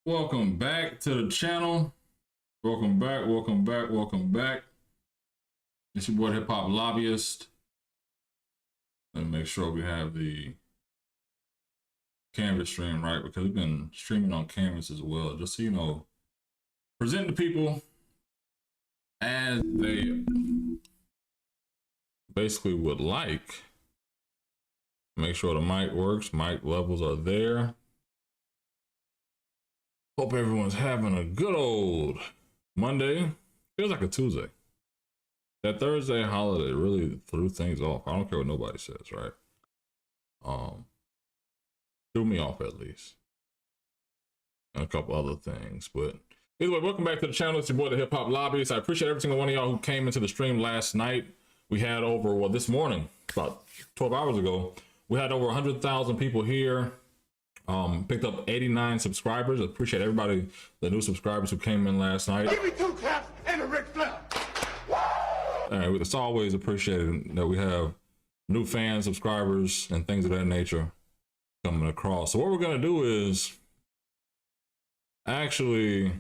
Welcome back to the channel. Welcome back. It's your boy Hip Hop Lobbyist. Let me make sure we have the Canvas stream right, because we've been streaming on Canvas as well, just so you know, present to people as they basically would like. Make sure the mic works, mic levels are there. Hope everyone's having a good old Monday. Feels like a Tuesday. That Thursday holiday really threw things off. I don't care what nobody says, right? Threw me off at least. And a couple other things. But either way, welcome back to the channel. It's your boy, the Hip Hop Lobbyist. I appreciate every single one of y'all who came into the stream last night. We had over, well, this morning, about 12 hours ago, we had over 100,000 people here. Picked up 89 subscribers. I appreciate everybody, the new subscribers who came in last night. Give me 2 claps and a Ric Flair. It's always appreciated that we have new fans, subscribers, and things of that nature coming across. So what we're going to do is actually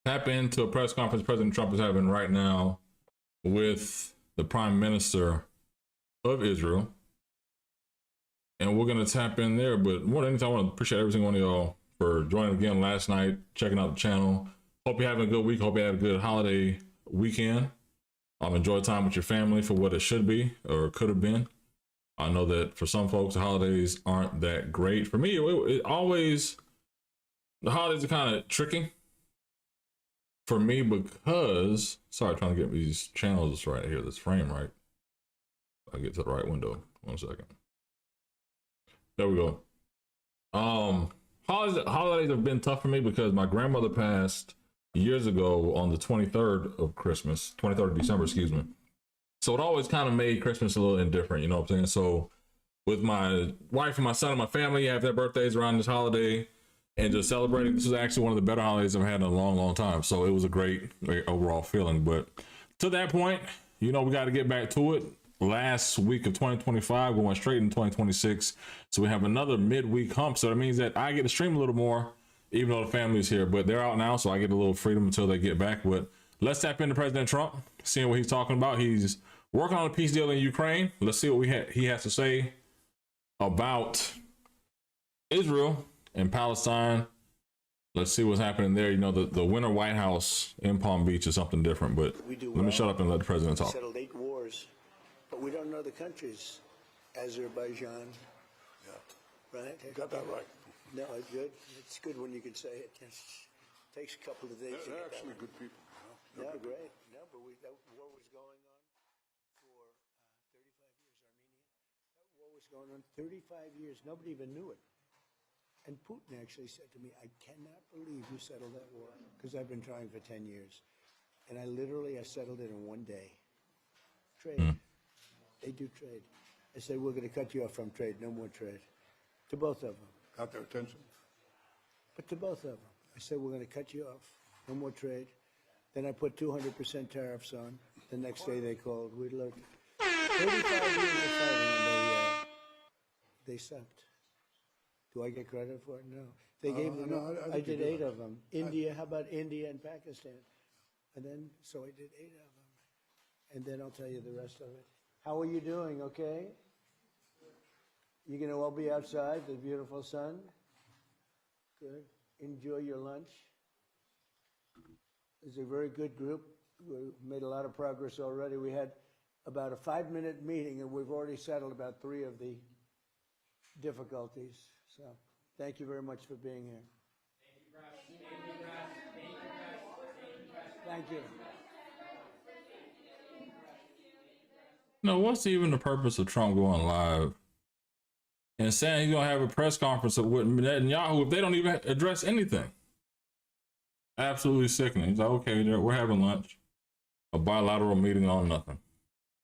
tap into a press conference President Trump is having right now with the Prime Minister of Israel. And we're going to tap in there. But more than anything, I want to appreciate every single one of y'all for joining again last night, checking out the channel. Hope you're having a good week. Hope you had a good holiday weekend. Enjoy time with your family for what it should be or could have been. I know that for some folks, the holidays aren't that great. For me, it always, the holidays are kind of tricky for me because, sorry, trying to get these channels right here, this frame right. I'll get to the right window. 1 second. There we go. Holidays have been tough for me because my grandmother passed years ago on the 23rd of Christmas, 23rd of December, excuse me. So it always kind of made Christmas a little indifferent, you know what I'm saying? So with my wife and my son and my family, have their birthdays around this holiday and just celebrating. This is actually one of the better holidays I've had in a long, long time. So it was a great overall feeling. But to that point, you know, we got to get back to it. Last week of 2025, we went straight into 2026. So we have another midweek hump. So that means that I get to stream a little more, even though the family's here. But they're out now, so I get a little freedom until they get back. But let's tap into President Trump, seeing what he's talking about. He's working on a peace deal in Ukraine. Let's see what he has to say about Israel and Palestine. Let's see what's happening there. You know, the winter White House in Palm Beach is something different. But let me shut up and let the president talk. Settled 8 wars. But we don't know the countries. Azerbaijan. Yeah. Right? Got that right. No, it's good. It's good when you can say it. It takes a couple of days. They're actually good people. No, great. No, but that war was going on for 35 years. Armenia. That war was going on 35 years. Nobody even knew it. And Putin actually said to me, I cannot believe you settled that war, because I've been trying for 10 years. And I settled it in 1 day. Trade. They do trade. I said, we're going to cut you off from trade. No more trade. To both of them. Got their attention. But to both of them. I said, we're going to cut you off. No more trade. Then I put 200% tariffs on. The next day they called. We looked. 35 years of fighting, and they sucked. Do I get credit for it? No. They gave them. No, I did 8 of them. India. How about India and Pakistan? And then, so I did 8 of them. And then I'll tell you the rest of it. How are you doing? Okay? You going to all be outside, the beautiful sun? Good. Enjoy your lunch. It's a very good group. We made a lot of progress already. We had about a 5-minute meeting, and we've already settled about 3 of the difficulties. So thank you very much for being here. Thank you. No, what's even the purpose of Trump going live and saying he's going to have a press conference with Netanyahu if they don't even address anything? Absolutely sickening. He's like, okay, we're having lunch, a bilateral meeting on nothing,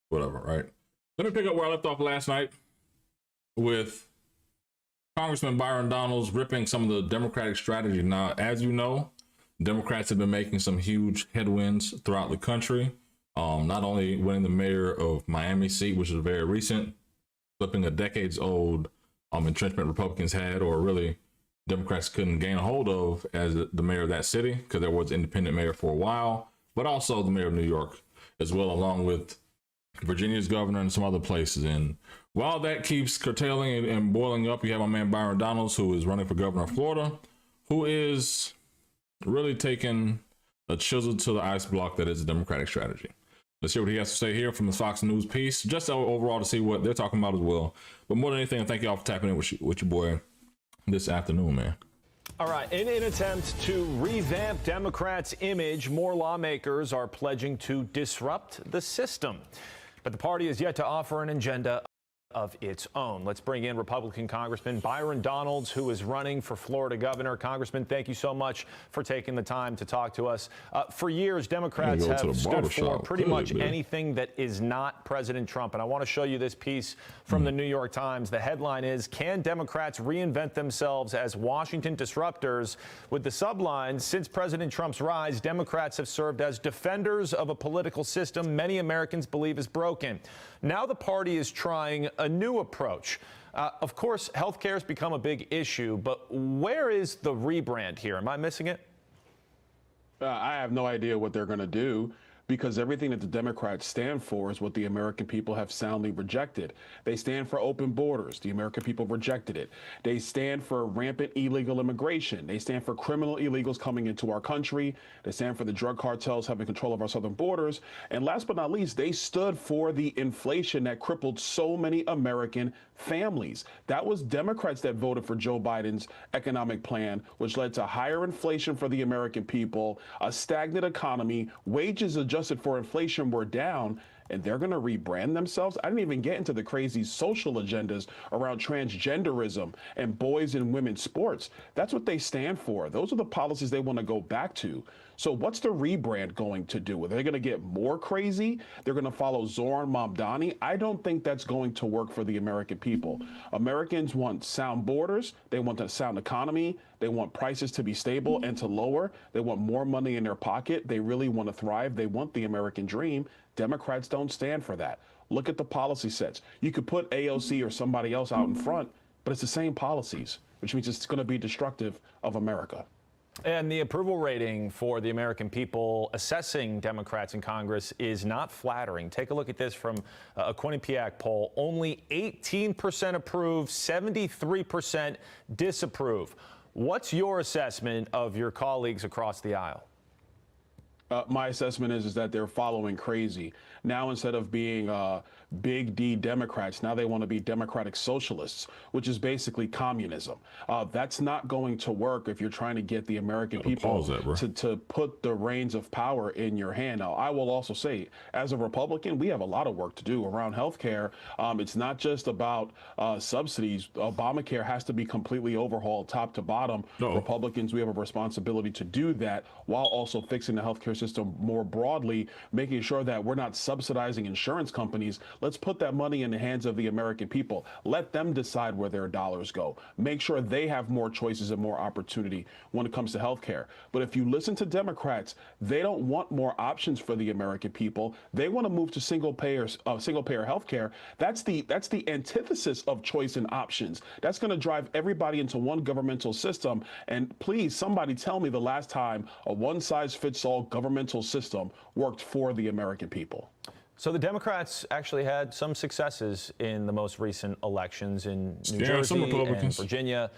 whatever, right? Let me pick up where I left off last night with Congressman Byron Donalds ripping some of the Democratic strategy. Now, as you know, Democrats have been making some huge headwinds throughout the country. Not only winning the mayor of Miami seat, which is very recent, flipping a decades-old entrenchment Republicans had, or really Democrats couldn't gain a hold of as the mayor of that city, because there was an independent mayor for a while, but also the mayor of New York as well, along with Virginia's governor and some other places. And while that keeps curtailing and boiling up, you have my man Byron Donalds, who is running for governor of Florida, who is really taking a chisel to the ice block that is a Democratic strategy. Let's hear what he has to say here from the Fox News piece, just overall to see what they're talking about as well. But more than anything, thank you all for tapping in with your boy this afternoon, man. All right. In an attempt to revamp Democrats' image, more lawmakers are pledging to disrupt the system. But the party is yet to offer an agenda of its own. Let's bring in Republican Congressman Byron Donalds, who is running for Florida governor. Congressman, thank you so much for taking the time to talk to us. For years, Democrats have stood for pretty much anything that is not President Trump. And I want to show you this piece from the New York Times. The headline is, "Can Democrats reinvent themselves as Washington disruptors?" With the subline, "Since President Trump's rise, Democrats have served as defenders of a political system many Americans believe is broken." Now the party is trying a new approach. Of course, health care has become a big issue, but where is the rebrand here? Am I missing it? I have no idea what they're going to do, because everything that the Democrats stand for is what the American people have soundly rejected. They stand for open borders. The American people rejected it. They stand for rampant illegal immigration. They stand for criminal illegals coming into our country. They stand for the drug cartels having control of our southern borders. And last but not least, they stood for the inflation that crippled so many American families. That was Democrats that voted for Joe Biden's economic plan, which led to higher inflation for the American people, a stagnant economy, wages adjusted for inflation were down, and they're going to rebrand themselves. I didn't even get into the crazy social agendas around transgenderism and boys and women's sports. That's what they stand for. Those are the policies they want to go back to. So what's the rebrand going to do? Are they going to get more crazy? They're going to follow Zoran Mamdani? I don't think that's going to work for the American people. Americans want sound borders. They want a sound economy. They want prices to be stable and to lower. They want more money in their pocket. They really want to thrive. They want the American dream. Democrats don't stand for that. Look at the policy sets. You could put AOC or somebody else out in front, but it's the same policies, which means it's going to be destructive of America. And the approval rating for the American people assessing Democrats in Congress is not flattering. Take a look at this from a Quinnipiac poll. Only 18% approve, 73% disapprove. What's your assessment of your colleagues across the aisle? My assessment is that they're following crazy. Now, instead of being big D Democrats, now they want to be democratic socialists, which is basically communism. That's not going to work if you're trying to get the American people to put the reins of power in your hand. Now, I will also say, as a Republican, we have a lot of work to do around health care. It's not just about subsidies. Obamacare has to be completely overhauled top to bottom. Republicans, we have a responsibility to do that while also fixing the health care system more broadly, making sure that we're not subsidizing insurance companies. Let's put that money in the hands of the American people. Let them decide where their dollars go. Make sure they have more choices and more opportunity when it comes to health care. But if you listen to Democrats, they don't want more options for the American people. They want to move to single payer health care. That's the antithesis of choice and options. That's going to drive everybody into one governmental system. And please, somebody tell me the last time a one-size-fits-all governmental system worked for the American people. So the Democrats actually had some successes in the most recent elections in New Jersey and Virginia.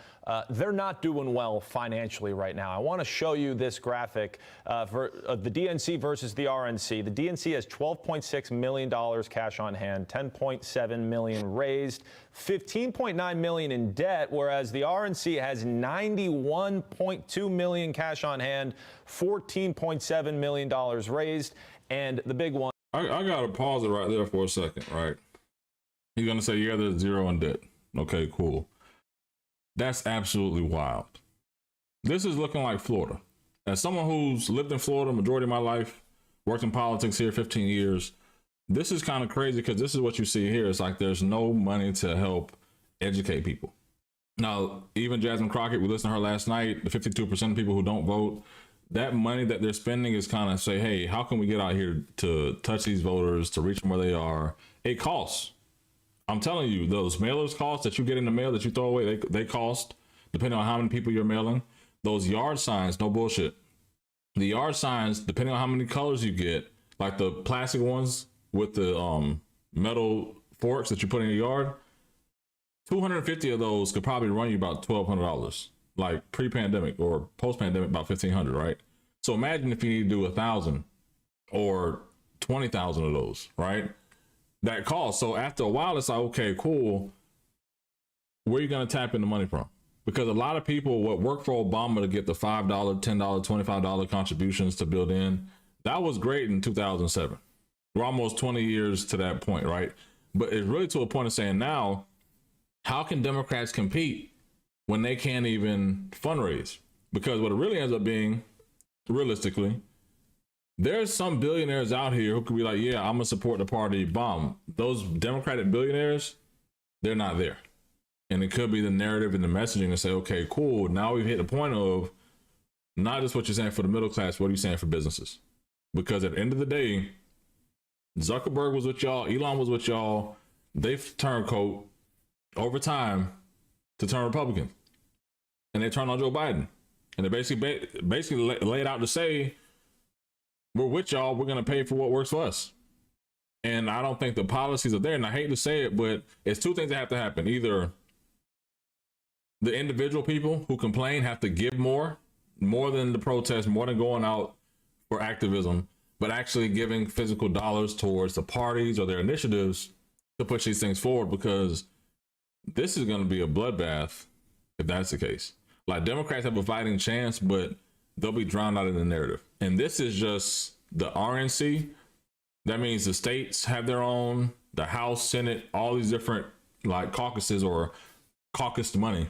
They're not doing well financially right now. I want to show you this graphic for the DNC versus the RNC. The DNC has $12.6 million cash on hand, $10.7 million raised, $15.9 million in debt, whereas the RNC has $91.2 million cash on hand, $14.7 million raised, and the big one. I gotta pause it right there for a second, right? You're gonna say, yeah, there's zero in debt. Okay, cool. That's absolutely wild. This is looking like Florida. As someone who's lived in Florida majority of my life, worked in politics here 15 years, this is kind of crazy because this is what you see here. It's like there's no money to help educate people. Now, even Jasmine Crockett, we listened to her last night, the 52% of people who don't vote, that money that they're spending is kind of say, hey, how can we get out here to touch these voters, to reach them where they are? It costs. I'm telling you, those mailers cost that you get in the mail that you throw away, they cost. depending on how many people you're mailing. Those yard signs, no bullshit. The yard signs, depending on how many colors you get, like the plastic ones with the metal forks that you put in your yard, 250 of those could probably run you about $1,200, like pre-pandemic or post-pandemic, about $1,500, right? So imagine if you need to do 1,000 or 20,000 of those, right? That cost. So after a while, it's like, okay, cool. Where are you going to tap in the money from? Because a lot of people what worked for Obama to get the $5, $10, $25 contributions to build in, that was great in 2007. We're almost 20 years to that point, right? But it's really to a point of saying now, how can Democrats compete when they can't even fundraise? Because what it really ends up being, realistically, there's some billionaires out here who could be like, yeah, I'm gonna support the party bomb. Those Democratic billionaires, they're not there. And it could be the narrative and the messaging to say, okay, cool. Now we've hit the point of not just what you're saying for the middle class, what are you saying for businesses? Because at the end of the day, Zuckerberg was with y'all, Elon was with y'all. They've turned coat over time to turn Republican. And they turned on Joe Biden. And they basically laid out to say, we're with y'all, we're going to pay for what works for us. And I don't think the policies are there. And I hate to say it, but it's two things that have to happen. Either the individual people who complain have to give more than the protest, more than going out for activism, but actually giving physical dollars towards the parties or their initiatives to push these things forward, because this is going to be a bloodbath if that's the case. Like, Democrats have a fighting chance, but they'll be drowned out in the narrative. And this is just the RNC. That means the states have their own, the House, Senate, all these different like caucuses or caucused money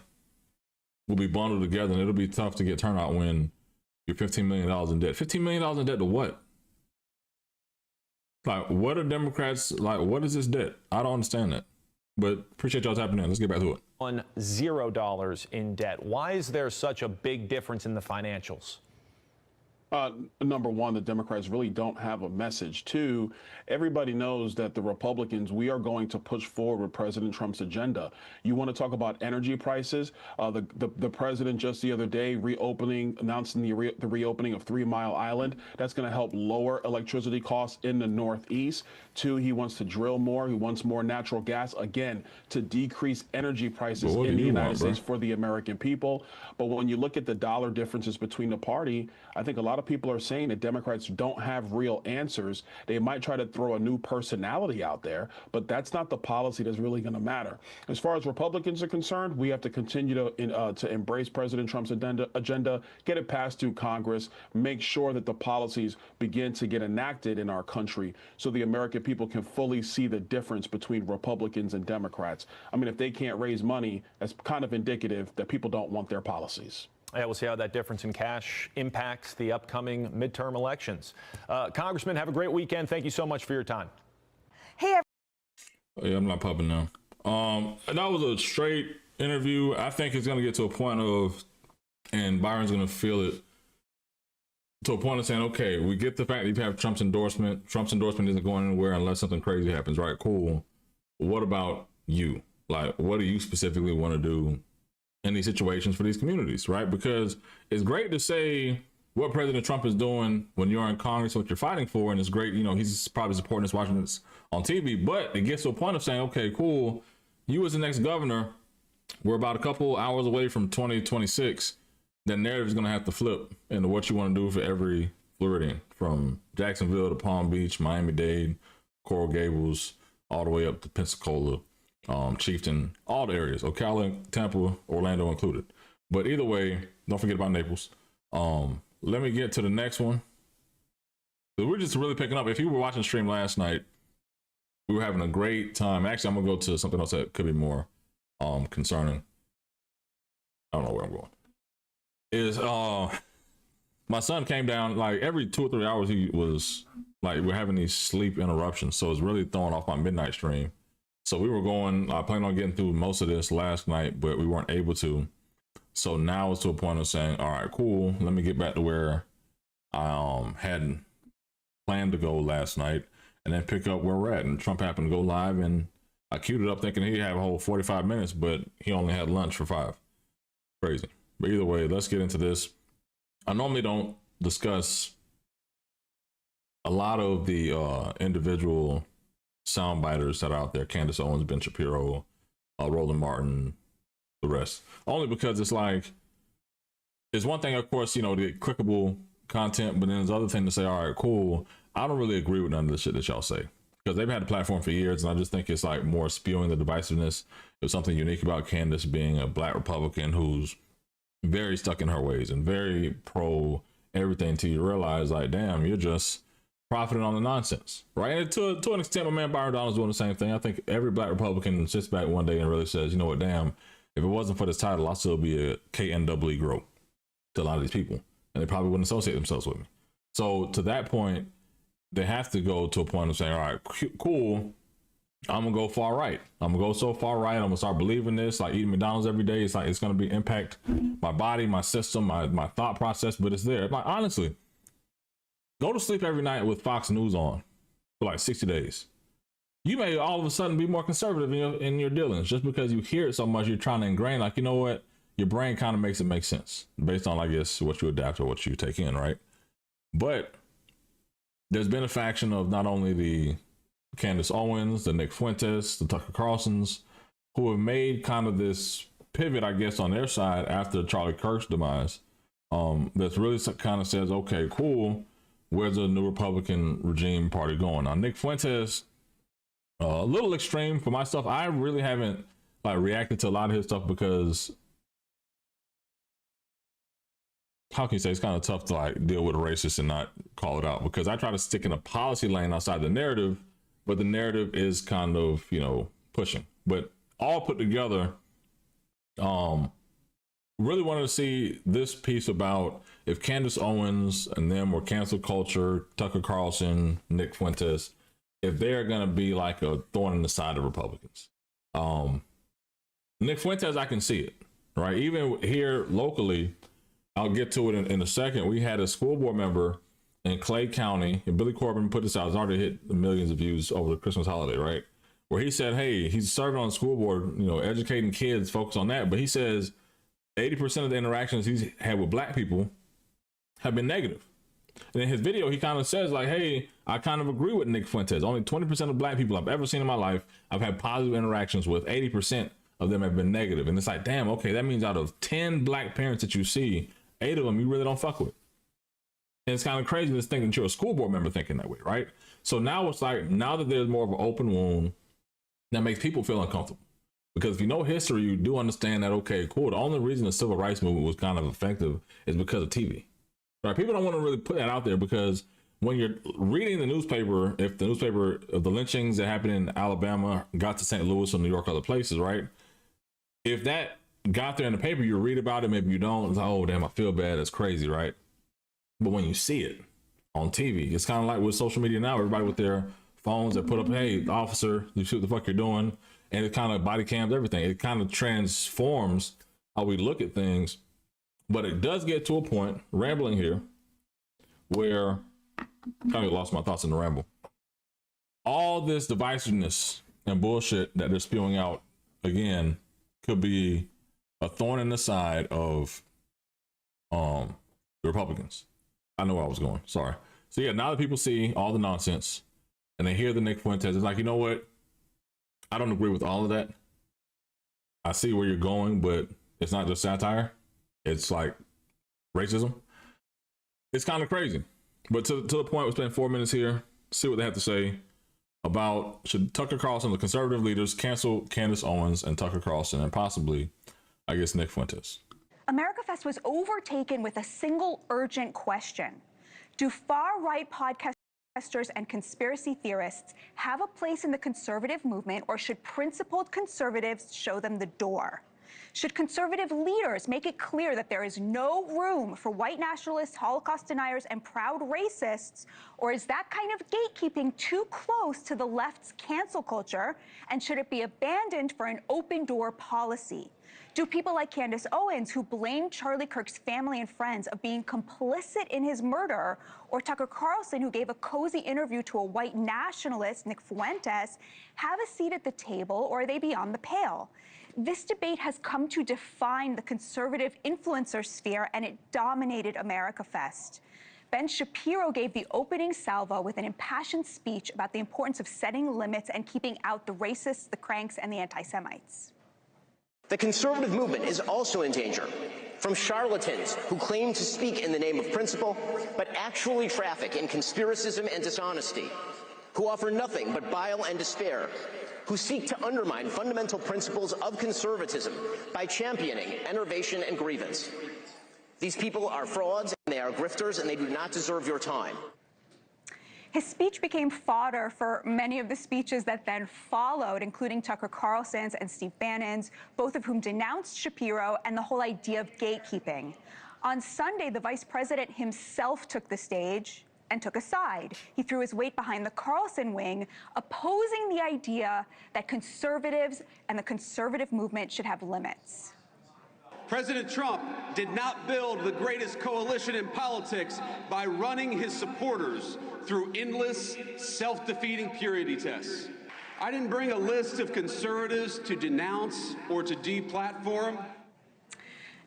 will be bundled together, and it'll be tough to get turnout when you're $15 million in debt. $15 million in debt to what? Like, what are Democrats, like, what is this debt? I don't understand that. But appreciate y'all tapping in. Let's get back to it. On $0 in debt. Why is there such a big difference in the financials? Number one, the Democrats really don't have a message. Two, everybody knows that the Republicans, we are going to push forward with President Trump's agenda. You want to talk about energy prices? The president just the other day announcing the reopening of 3 Mile Island. That's going to help lower electricity costs in the Northeast. Two, he wants to drill more. He wants more natural gas, again, to decrease energy prices in the United States for the American people. But when you look at the dollar differences between the party, I think a lot of people are saying that Democrats don't have real answers. They might try to throw a new personality out there, but that's not the policy that's really going to matter. As far as Republicans are concerned, we have to continue to embrace President Trump's agenda, get it passed through Congress, make sure that the policies begin to get enacted in our country so the American people can fully see the difference between Republicans and Democrats. I mean, if they can't raise money, that's kind of indicative that people don't want their policies. Yeah, we'll see how that difference in cash impacts the upcoming midterm elections. Congressman, have a great weekend. Thank you so much for your time. Hey, yeah, I'm not popping now. That was a straight interview. I think it's going to get to a point of, and Byron's going to feel it, to a point of saying, okay, we get the fact that you have Trump's endorsement. Trump's endorsement isn't going anywhere unless something crazy happens, right? Cool. What about you? Like, what do you specifically want to do in these situations for these communities, right? Because it's great to say what President Trump is doing when you're in Congress, what you're fighting for, and it's great, you know, he's probably supporting us, watching this on TV, but it gets to a point of saying, okay, cool, you as the next governor, we're about a couple hours away from 2026, that narrative is going to have to flip into what you want to do for every Floridian, from Jacksonville to Palm Beach, Miami-Dade, Coral Gables, all the way up to Pensacola, Chieftain, all the areas, Ocala, Tampa, Orlando included. But either way, don't forget about Naples. Let me get to the next one. We're just really picking up. If you were watching the stream last night, we were having a great time. Actually, I'm gonna go to something else that could be more concerning. I don't know where I'm going. Is my son came down, like every 2 or 3 hours he was like, we're having these sleep interruptions, so it's really throwing off my midnight stream. So we were going, I planned on getting through most of this last night, but we weren't able to. So now it's to a point of saying, all right, cool, let me get back to where I had planned to go last night and then pick up where we're at. And Trump happened to go live, and I queued it up thinking he'd have a whole 45 minutes, but he only had lunch for 5. Crazy. But either way, let's get into this. I normally don't discuss a lot of the individual soundbiters that are out there. Candace, Owens, Ben Shapiro, Roland Martin, the rest. Only because it's like, it's one thing, of course, you know, the clickable content, but then there's other thing to say, all right, cool. I don't really agree with none of the shit that y'all say. Because they've had the platform for years, and I just think it's like more spewing the divisiveness. There's something unique about Candace being a black Republican who's very stuck in her ways and very pro everything until you realize, like, damn, you're just profiting on the nonsense, right? And to an extent, my man Byron Donalds doing the same thing. I think every black Republican sits back one day and really says, you know what, damn, if it wasn't for this title, I'd still be a KNWE grow to a lot of these people, and they probably wouldn't associate themselves with me. So to that point, they have to go to a point of saying, all right, cool, I'm gonna go far right. I'm gonna go so far right, I'm gonna start believing this, like eating McDonald's every day. It's like, it's gonna be impact my body, my system, my thought process, but it's there. Like, honestly, go to sleep every night with Fox News on for like 60 days. You may all of a sudden be more conservative in your dealings just because you hear it so much. You're trying to ingrain, like, you know what? Your brain kind of makes it make sense based on, I guess, what you adapt or what you take in, right? But there's been a faction of not only the Candace Owens, the Nick Fuentes, the Tucker Carlsons, who have made kind of this pivot, I guess, on their side after Charlie Kirk's demise. That's really kind of says, okay, cool, where's the new Republican regime party going? Now, Nick Fuentes, a little extreme for my stuff. I really haven't like reacted to a lot of his stuff because, how can you say, it's kind of tough to like deal with a racist and not call it out, because I try to stick in a policy lane outside the narrative, but the narrative is kind of, you know, pushing. But all put together, really wanted to see this piece about if Candace Owens and them were cancel culture, Tucker Carlson, Nick Fuentes, if they're going to be like a thorn in the side of Republicans. Nick Fuentes, I can see it, right? Even here locally, I'll get to it in a second. We had a school board member in Clay County, and Billy Corbin put this out. It's already hit millions of views over the Christmas holiday, right? Where he said, hey, he's serving on the school board, you know, educating kids, focus on that. But he says 80% of the interactions he's had with black people have been negative. And in his video, he kind of says like, hey, I kind of agree with Nick Fuentes. Only 20% of black people I've ever seen in my life, I've had positive interactions with. 80% of them have been negative. And it's like, damn, okay, that means out of 10 black parents that you see, 8 of them you really don't fuck with. And it's kind of crazy to think that you're a school board member thinking that way, right? So now it's like, now that there's more of an open wound, that makes people feel uncomfortable. Because if you know history, you do understand that, okay, cool, the only reason the civil rights movement was kind of effective is because of TV. Right? People don't want to really put that out there, because when you're reading the newspaper, if the newspaper of the lynchings that happened in Alabama got to St. Louis or New York or other places, right? If that got there in the paper, you read about it, maybe you don't, it's like, oh, damn, I feel bad, it's crazy, right? But when you see it on TV, it's kind of like with social media now, everybody with their phones that put up, hey, officer, you see what the fuck you're doing, and it kind of body cams everything. It kind of transforms how we look at things. But it does get to a point, rambling here, where kind of lost my thoughts in the ramble. All this divisiveness and bullshit that they're spewing out, again, could be a thorn in the side of the Republicans. I know where I was going. Sorry. So yeah, now that people see all the nonsense and they hear the Nick Fuentes, it's like, you know what? I don't agree with all of that. I see where you're going, but it's not just satire. It's like racism. It's kind of crazy. But to the point, we spend 4 minutes here, see what they have to say about, should Tucker Carlson, the conservative leaders, cancel Candace Owens and Tucker Carlson, and possibly, I guess, Nick Fuentes. America Fest was overtaken with a single urgent question. Do far-right podcasters and conspiracy theorists have a place in the conservative movement, or should principled conservatives show them the door? Should conservative leaders make it clear that there is no room for white nationalists, Holocaust deniers, and proud racists? Or is that kind of gatekeeping too close to the left's cancel culture? And should it be abandoned for an open door policy? Do people like Candace Owens, who blamed Charlie Kirk's family and friends of being complicit in his murder, or Tucker Carlson, who gave a cozy interview to a white nationalist, Nick Fuentes, have a seat at the table, or are they beyond the pale? This debate has come to define the conservative influencer sphere, and it dominated America Fest. Ben Shapiro gave the opening salvo with an impassioned speech about the importance of setting limits and keeping out the racists, the cranks, and the anti-Semites. The conservative movement is also in danger from charlatans who claim to speak in the name of principle, but actually traffic in conspiracism and dishonesty, who offer nothing but bile and despair, who seek to undermine fundamental principles of conservatism by championing enervation and grievance. These people are frauds, and they are grifters, and they do not deserve your time. His speech became fodder for many of the speeches that then followed, including Tucker Carlson's and Steve Bannon's, both of whom denounced Shapiro and the whole idea of gatekeeping. On Sunday, the vice president himself took the stage and took a side. He threw his weight behind the Carlson wing, opposing the idea that conservatives and the conservative movement should have limits. President Trump did not build the greatest coalition in politics by running his supporters through endless, self-defeating purity tests. I didn't bring a list of conservatives to denounce or to deplatform.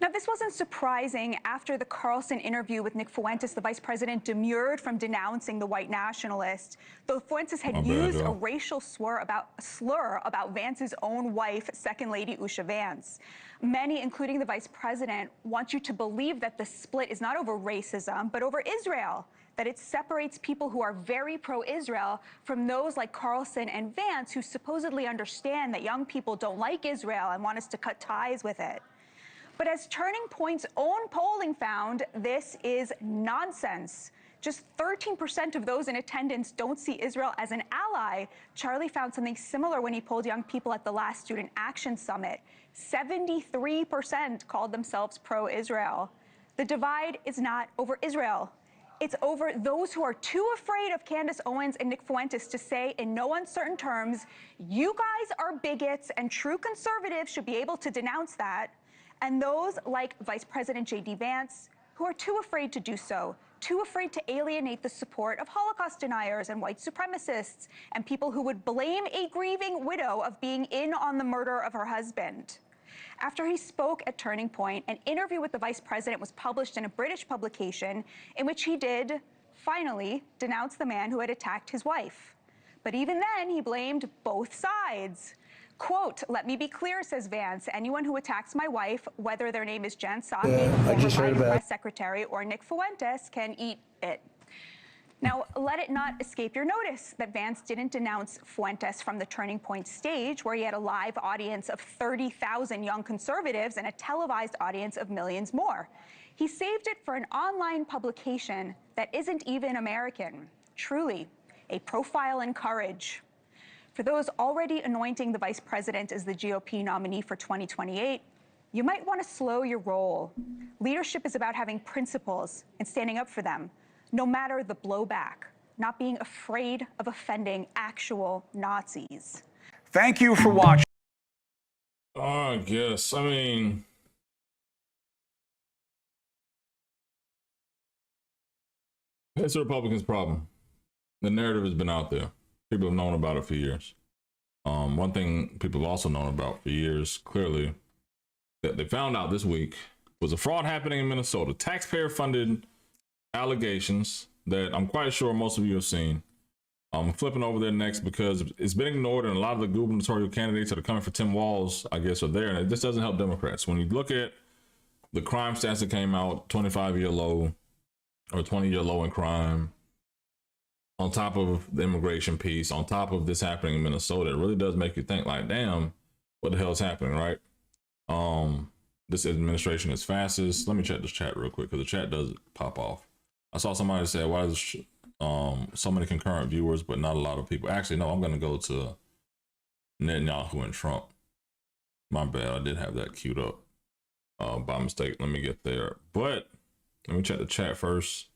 Now, this wasn't surprising. After the Carlson interview with Nick Fuentes, the vice president demurred from denouncing the white nationalist, though Fuentes had used a racial slur about Vance's own wife, Second Lady Usha Vance. Many, including the vice president, want you to believe that the split is not over racism, but over Israel, that it separates people who are very pro-Israel from those like Carlson and Vance, who supposedly understand that young people don't like Israel and want us to cut ties with it. But as Turning Point's own polling found, this is nonsense. Just 13% of those in attendance don't see Israel as an ally. Charlie found something similar when he polled young people at the last Student Action Summit. 73% called themselves pro-Israel. The divide is not over Israel. It's over those who are too afraid of Candace Owens and Nick Fuentes to say in no uncertain terms, you guys are bigots and true conservatives should be able to denounce that. And those like Vice President J.D. Vance, who are too afraid to do so, too afraid to alienate the support of Holocaust deniers and white supremacists and people who would blame a grieving widow of being in on the murder of her husband. After he spoke at Turning Point, an interview with the vice president was published in a British publication in which he did, finally, denounce the man who had attacked his wife. But even then, he blamed both sides. Quote, "Let me be clear," says Vance, "anyone who attacks my wife, whether their name is Jen Psaki, former Biden press secretary, or Nick Fuentes, can eat it." Now, let it not escape your notice that Vance didn't denounce Fuentes from the Turning Point stage, where he had a live audience of 30,000 young conservatives and a televised audience of millions more. He saved it for an online publication that isn't even American. Truly, a profile in courage. For those already anointing the vice president as the GOP nominee for 2028, you might want to slow your roll. Leadership is about having principles and standing up for them, no matter the blowback, not being afraid of offending actual Nazis. Thank you for watching. I guess. I mean, it's the Republicans' problem. The narrative has been out there. People have known about it for years. One thing people have also known about for years, clearly, that they found out this week was a fraud happening in Minnesota. Taxpayer-funded allegations that I'm quite sure most of you have seen. I'm flipping over there next because it's been ignored, and a lot of the gubernatorial candidates that are coming for Tim Walz, I guess, are there, and this doesn't help Democrats. When you look at the crime stats that came out, 25-year low or 20-year low in crime, on top of the immigration piece, on top of this happening in Minnesota, it really does make you think like, damn, what the hell is happening, right? This administration is fastest. Let me check this chat real quick because the chat does pop off. I saw somebody say, why is so many concurrent viewers, but not a lot of people? Actually, no, I'm going to go to Netanyahu and Trump. My bad, I did have that queued up by mistake. Let me get there. But let me check the chat first.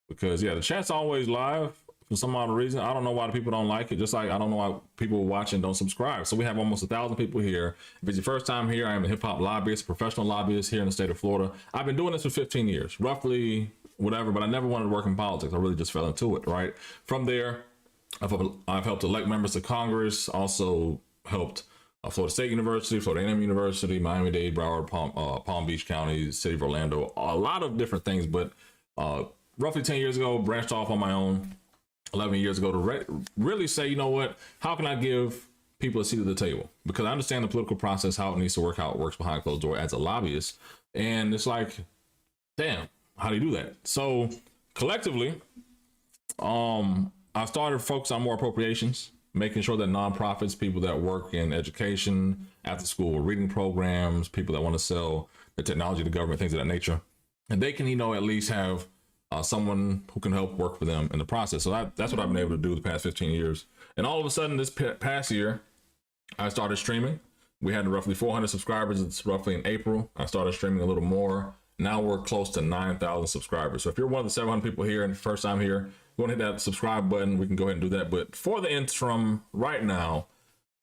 Because, yeah, the chat's always live for some odd reason. I don't know why the people don't like it. Just like I don't know why people watching don't subscribe. So we have almost 1,000 people here. If it's your first time here, I am a hip-hop lobbyist, professional lobbyist here in the state of Florida. I've been doing this for 15 years, roughly whatever, but I never wanted to work in politics. I really just fell into it, right? From there, I've helped elect members of Congress, also helped Florida State University, Florida A&M University, Miami-Dade, Broward, Palm Beach County, City of Orlando, a lot of different things. But roughly 10 years ago, branched off on my own, 11 years ago, to really say, you know what, how can I give people a seat at the table? Because I understand the political process, how it needs to work, how it works behind closed door as a lobbyist. And it's like, damn, how do you do that? So collectively, I started focusing on more appropriations, making sure that nonprofits, people that work in education, after school reading programs, people that want to sell the technology to government, things of that nature, and they can, at least have someone who can help work for them in the process. So that's what I've been able to do the past 15 years. And all of a sudden, this past year, I started streaming. We had roughly 400 subscribers. It's roughly in April. I started streaming a little more. Now we're close to 9,000 subscribers. So if you're one of the 700 people here and first time here, go and hit that subscribe button. We can go ahead and do that. But for the interim right now,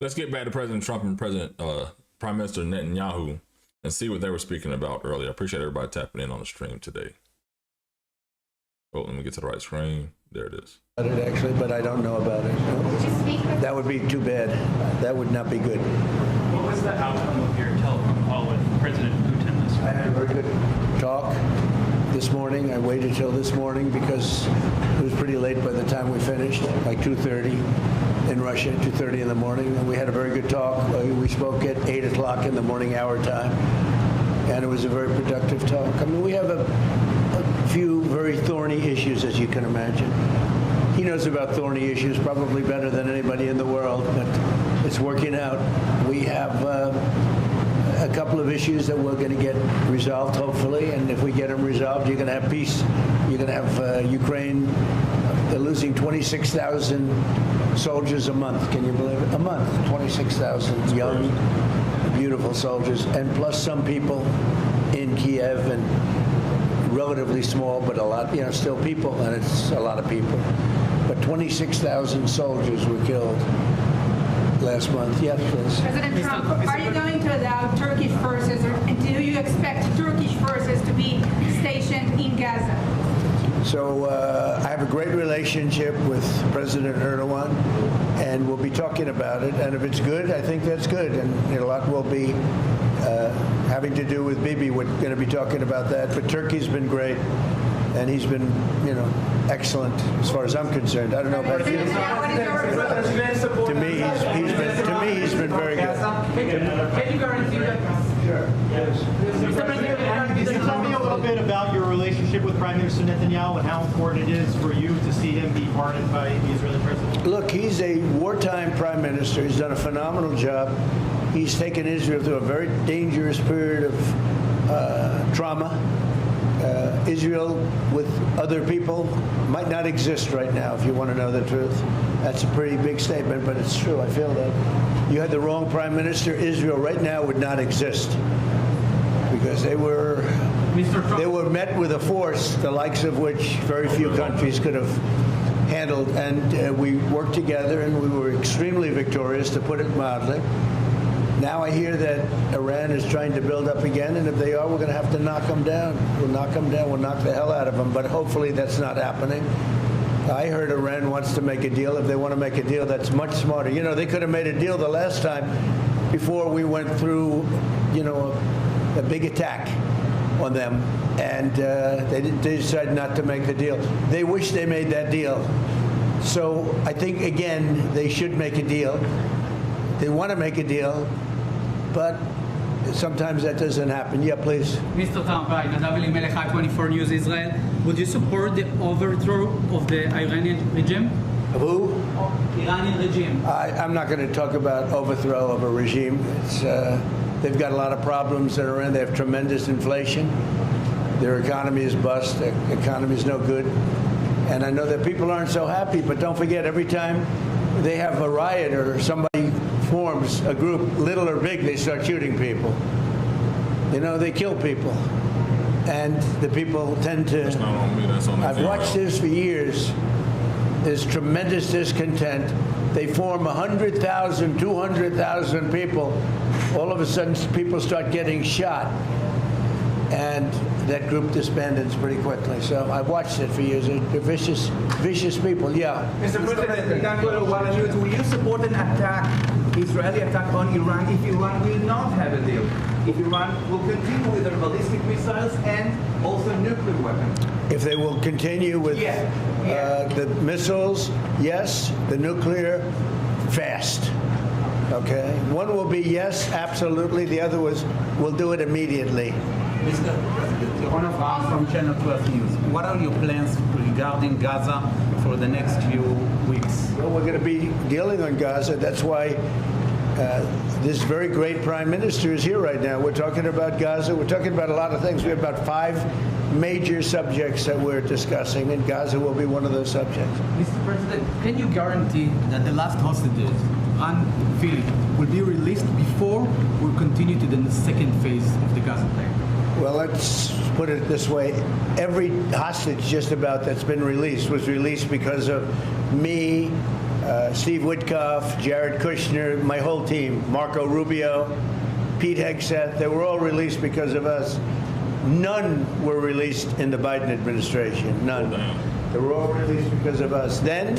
let's get back to President Trump and Prime Minister Netanyahu and see what they were speaking about earlier. I appreciate everybody tapping in on the stream today. Oh, let me get to the right screen. There it is. Actually, but I don't know about it. That would be too bad. That would not be good. What was the outcome of your telephone call with President Putin this week? I had a very good talk this morning. I waited till this morning because it was pretty late by the time we finished, like 2:30 in Russia, 2:30 in the morning. And we had a very good talk. We spoke at 8 o'clock in the morning our time, and it was a very productive talk. I mean, we have a few very thorny issues, as you can imagine. He knows about thorny issues probably better than anybody in the world, but it's working out. We have a couple of issues that we're going to get resolved, hopefully, and if we get them resolved, you're going to have peace. You're going to have Ukraine. They're losing 26,000 soldiers a month. Can you believe it? A month, 26,000 young, beautiful soldiers, and plus some people in Kiev, and relatively small, but a lot, still people, and it's a lot of people. But 26,000 soldiers were killed last month. Yes, please. President Trump, are you going to allow Turkish forces, or do you expect Turkish forces to be stationed in Gaza? So I have a great relationship with President Erdogan, and we'll be talking about it. And if it's good, I think that's good. And a lot will be having to do with Bibi. We're going to be talking about that. But Turkey's been great, and he's been, excellent as far as I'm concerned. I don't know about you. To me, he's been very good. Can you guarantee that? Sure. Yes. Mr. President, can you tell me a little bit about your relationship with Prime Minister Netanyahu and how important it is for you to see him be pardoned by the Israeli president? Look, he's a wartime prime minister. He's done a phenomenal job. He's taken Israel through a very dangerous period of trauma. Israel with other people might not exist right now, if you want to know the truth. That's a pretty big statement, but it's true. I feel that. You had the wrong prime minister. Israel right now would not exist because they were met with a force, the likes of which very few countries could have handled. And we worked together, and we were extremely victorious, to put it mildly. Now I hear that Iran is trying to build up again, and if they are, we're going to have to knock them down. We'll knock them down. We'll knock the hell out of them, but hopefully that's not happening. I heard Iran wants to make a deal. If they want to make a deal, that's much smarter. They could have made a deal the last time before we went through, a big attack on them, and they decided not to make the deal. They wish they made that deal. So I think, again, they should make a deal. They want to make a deal, but sometimes that doesn't happen. Yeah, please. Mr. Trump, hi. Nadav Elimelech, 24 News Israel. Would you support the overthrow of the Iranian regime? Who? Iranian regime. I'm not going to talk about overthrow of a regime. They've got a lot of problems that are in. They have tremendous inflation. Their economy is bust. Their economy is no good. And I know that people aren't so happy, but don't forget, every time they have a riot or somebody forms a group, little or big, they start shooting people. They kill people. And the people tend to... That's not on me, that's on the I've watched this for years. There's tremendous discontent. They form 100,000, 200,000 people. All of a sudden, people start getting shot. And that group disbands pretty quickly. So I've watched it for years. They're vicious people, yeah. Mr. President, will you support an attack Israeli attack on Iran if Iran will not have a deal. If Iran will continue with their ballistic missiles and also nuclear weapons. If they will continue with the missiles, yes. The nuclear, fast. Okay? One will be yes, absolutely. The other was, we'll do it immediately. Mr. President, Ron DeSantis from Channel 12 News. What are your plans regarding Gaza for the next few weeks? Well, we're going to be dealing on Gaza. That's why this very great prime minister is here right now. We're talking about Gaza. We're talking about a lot of things. We have about 5 major subjects that we're discussing, and Gaza will be one of those subjects. Mr. President, can you guarantee that the last hostages, Philip, will be released before we continue to the second phase of the Gaza plan? Well, let's put it this way. Every hostage just about that's been released was released because of me, Steve Witkoff, Jared Kushner, my whole team, Marco Rubio, Pete Hegseth. They were all released because of us. None were released in the Biden administration. None. They were all released because of us. Then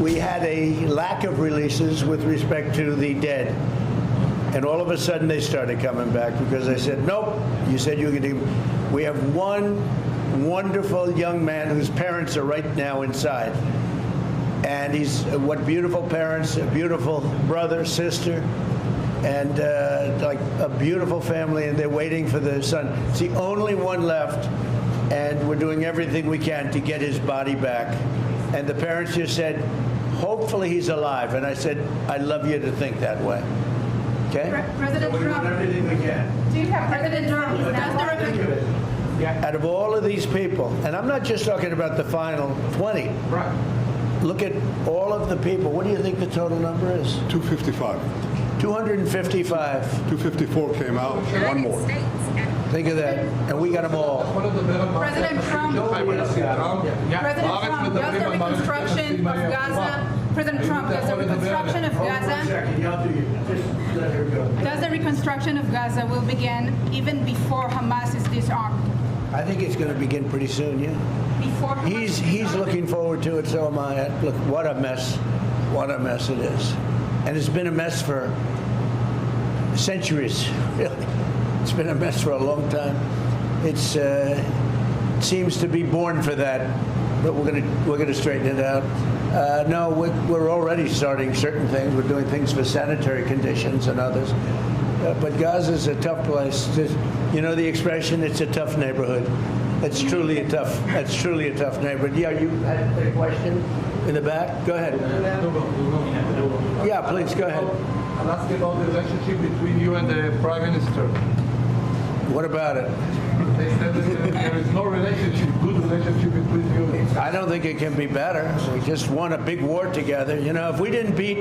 we had a lack of releases with respect to the dead. And all of a sudden they started coming back because I said, nope, you said you were going to. We have one wonderful young man whose parents are right now inside. And he's, what beautiful parents, a beautiful brother, sister, and like a beautiful family, and they're waiting for the son. It's the only one left, and we're doing everything we can to get his body back. And the parents just said, hopefully he's alive. And I said, I'd love you to think that way. Okay? President Trump. Everything we can. Do you have President Trump? Out of all of these people, and I'm not just talking about the final 20. Right. Look at all of the people. What do you think the total number is? 255. 255. 254 came out. One more. Think of that. And we got them all. President Trump. President Trump, does the reconstruction of Gaza? President Trump, does the reconstruction of Gaza? Does the reconstruction of Gaza will begin even before Hamas is disarmed? I think it's going to begin pretty soon, yeah. Before Hamas He's looking forward to it, so am I. Look, what a mess. What a mess it is. And it's been a mess for centuries, really. It's been a mess for a long time. It seems to be born for that, but we're gonna straighten it out. No, we're already starting certain things. We're doing things for sanitary conditions and others. But Gaza's a tough place. You know the expression, it's a tough neighborhood. It's truly a tough neighborhood. Yeah, you had a question in the back? Go ahead. Yeah, please, go ahead. I'll ask you about the relationship between you and the Prime Minister. What about it? They said that there is no relationship, good relationship between you. I don't think it can be better. We just won a big war together. You know, if we didn't beat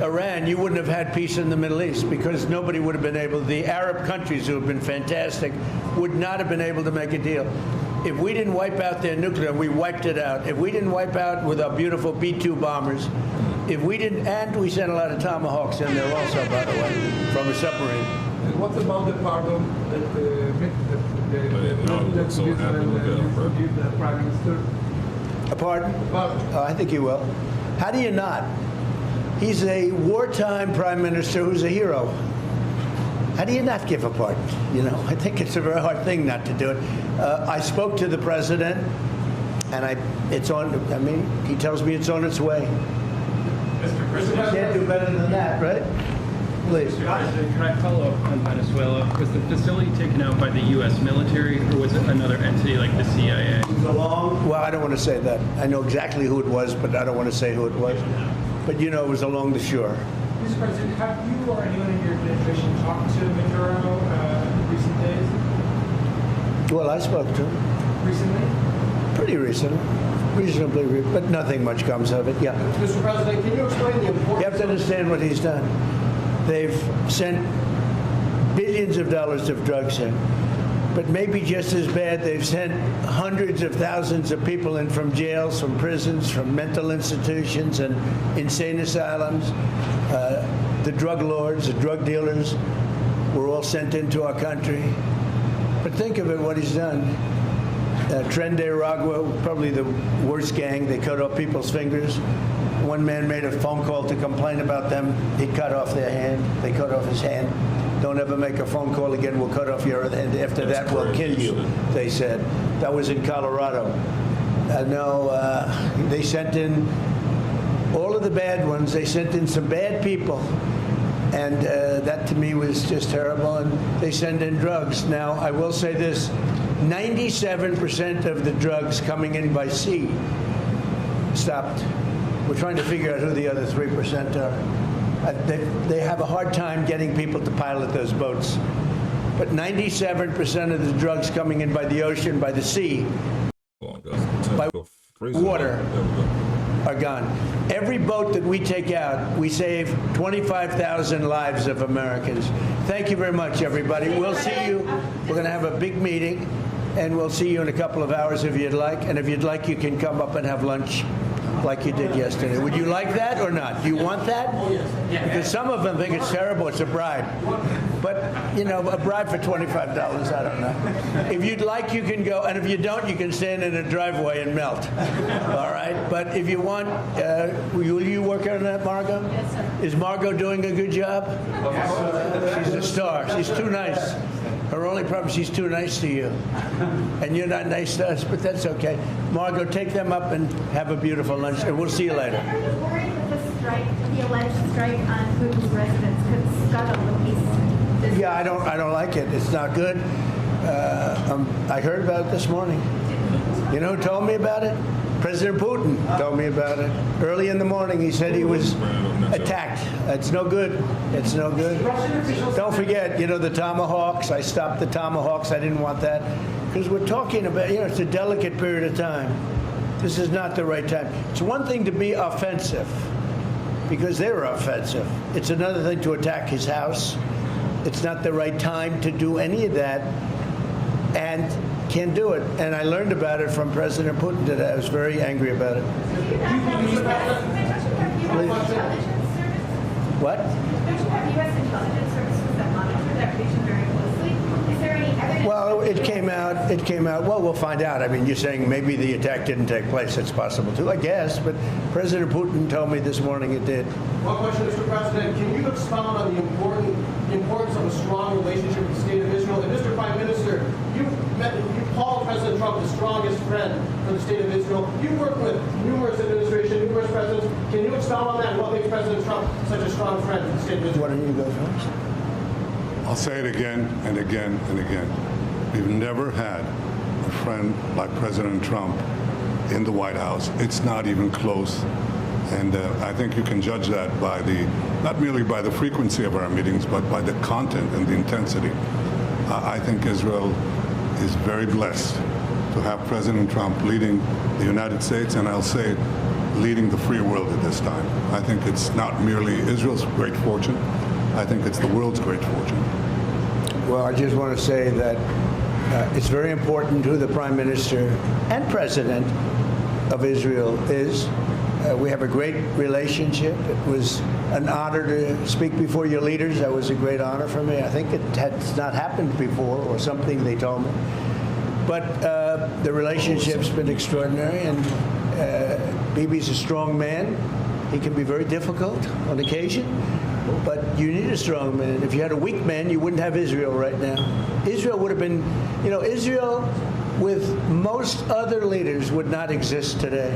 Iran, you wouldn't have had peace in the Middle East because nobody would have been able, the Arab countries who have been fantastic would not have been able to make a deal. If we didn't wipe out their nuclear, we wiped it out. If we didn't wipe out with our beautiful B-2 bombers, if we didn't, and we sent a lot of Tomahawks in there also, by the way, from a submarine. And what about the pardon that the Prime Minister? A pardon? I think he will. How do you not? He's a wartime prime minister who's a hero. How do you not give a pardon? You know, I think it's a very hard thing not to do it. I spoke to the president, and it's on. I mean, he tells me it's on its way. Mr. President, you can't do better than that, right? Please. Mr. President, can I follow up on Venezuela? Was the facility taken out by the U.S. military, or was it another entity like the CIA? Well, I don't want to say that. I know exactly who it was, but I don't want to say who it was. But you know, it was along the shore. Mr. President, have you or anyone in your administration talked to Maduro in recent days? Well, I spoke to him. Recently? Pretty recently. Reasonably, but nothing much comes of it, yeah. Mr. President, can you explain the importance? You have to understand what he's done. They've sent billions of dollars of drugs in. But maybe just as bad, they've sent hundreds of thousands of people in from jails, from prisons, from mental institutions and insane asylums. The drug lords, the drug dealers were all sent into our country. But think of it, what he's done. Trent-Netanyahu, probably the worst gang. They cut off people's fingers. One man made a phone call to complain about them. He cut off their hand. They cut off his hand. Don't ever make a phone call again. We'll cut off your hand. After that, we'll kill you, they said. That was in Colorado. They sent in all of the bad ones. They sent in some bad people. And that to me was just terrible. And they send in drugs. Now, I will say this, 97% of the drugs coming in by sea stopped. We're trying to figure out who the other 3% are. They have a hard time getting people to pilot those boats. But 97% of the drugs coming in by the ocean, by the sea, by water, are gone. Every boat that we take out, we save 25,000 lives of Americans. Thank you very much, everybody. We'll see you. We're going to have a big meeting, and we'll see you in a couple of hours if you'd like. And if you'd like, you can come up and have lunch like you did yesterday. Would you like that or not? Do you want that? Because some of them think it's terrible. It's a bribe. But, you know, a bribe for $25, I don't know. If you'd like, you can go. And if you don't, you can stand in a driveway and melt. All right? But if you want, will you work on that, Margot? Yes, sir. Is Margot doing a good job? She's a star. She's too nice. Her only problem, she's too nice to you. And you're not nice to us, but that's okay. Margot, take them up and have a beautiful lunch, and we'll see you later. Are you worried that the strike, the alleged strike on Putin's residence could scuttle the peace? Yeah, I don't like it. It's not good. I heard about it this morning. You know who told me about it? President Putin told me about it. Early in the morning, he said he was attacked. It's no good. It's no good. Don't forget, you know, the Tomahawks. I stopped the Tomahawks. I didn't want that. Because we're talking about, you know, it's a delicate period of time. This is not the right time. It's one thing to be offensive, because they were offensive. It's another thing to attack his house. It's not the right time to do any of that. And can't do it. And I learned about it from President Putin today. I was very angry about it. What? Don't you have U.S. intelligence services that monitor that region very closely? Is there any evidence? Well, it came out. Well, we'll find out. I mean, you're saying maybe the attack didn't take place. It's possible too, I guess. But President Putin told me this morning it did. One question, Mr. President. Can you expound on the importance of a strong relationship with the state of Israel? And Mr. Prime Minister, you called President Trump the strongest friend for the state of Israel. You've worked with numerous administrations, numerous presidents. Can you expound on that and what makes President Trump such a strong friend for the state of Israel? Why don't you go first? I'll say it again and again and again. We've never had a friend like President Trump in the White House. It's not even close. And I think you can judge that by not merely by the frequency of our meetings, but by the content and the intensity. I think Israel is very blessed to have President Trump leading the United States, and I'll say leading the free world at this time. I think it's not merely Israel's great fortune. I think it's the world's great fortune. Well, I just want to say that it's very important who the Prime Minister and President of Israel is. We have a great relationship. It was an honor to speak before your leaders. That was a great honor for me. I think it has not happened before, or something they told me. But the relationship's been extraordinary, and Bibi's a strong man. He can be very difficult on occasion, but you need a strong man. If you had a weak man, you wouldn't have Israel right now. Israel would have been, you know, Israel with most other leaders would not exist today.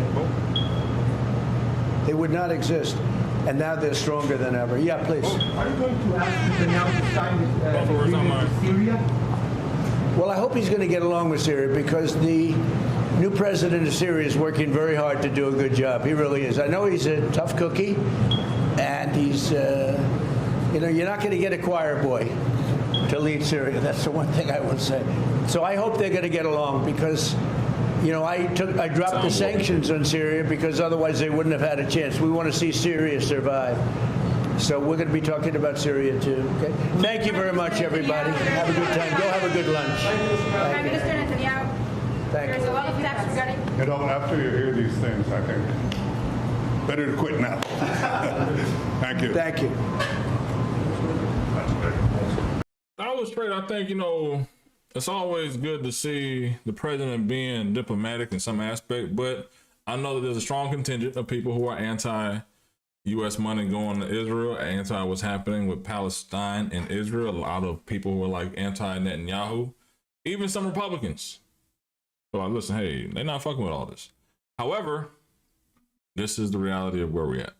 They would not exist. And now they're stronger than ever. Yeah, please. Are you going to ask Netanyahu to sign this agreement with Syria? Well, I hope he's going to get along with Syria, because the new president of Syria is working very hard to do a good job. He really is. I know he's a tough cookie, and he's, you know, you're not going to get a choir boy to lead Syria. That's the one thing I would say. So I hope they're going to get along, because, you know, I dropped the sanctions on Syria because otherwise they wouldn't have had a chance. We want to see Syria survive. So we're going to be talking about Syria too. Okay. Thank you very much, everybody. Have a good time. Go have a good lunch. Prime Minister Netanyahu, there's a lot of facts regarding. You know, after you hear these things, I think better to quit now. Thank you. Thank you. I was straight. I think, you know, it's always good to see the president being diplomatic in some aspect, but I know that there's a strong contingent of people who are anti-U.S. money going to Israel, anti what's happening with Palestine and Israel. A lot of people who are like anti-Netanyahu, even some Republicans. So I listen, hey, they're not fucking with all this. However, this is the reality of where we're at,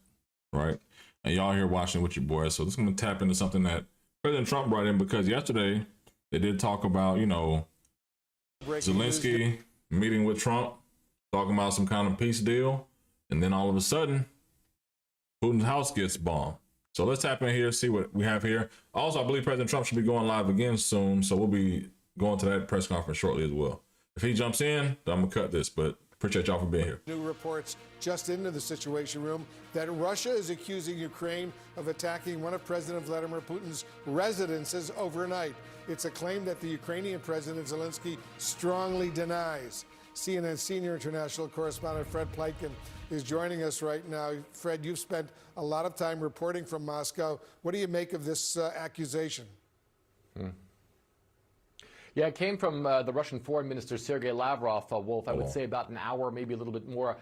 right? And y'all here watching with your boy. So this is going to tap into something that President Trump brought in, because yesterday they did talk about, you know, Zelensky meeting with Trump, talking about some kind of peace deal. And then all of a sudden, Putin's house gets bombed. So let's tap in here, see what we have here. Also, I believe President Trump should be going live again soon. So we'll be going to that press conference shortly as well. If he jumps in, then I'm going to cut this, but appreciate y'all for being here. New reports just into the Situation Room that Russia is accusing Ukraine of attacking one of President Vladimir Putin's residences overnight. It's a claim that the Ukrainian President Zelensky strongly denies. CNN senior international correspondent Fred Pleitgen is joining us right now. Fred, you've spent a lot of time reporting from Moscow. What do you make of this accusation? Yeah, it came from the Russian Foreign Minister Sergei Lavrov, Wolf, I would say about an hour, maybe a little bit more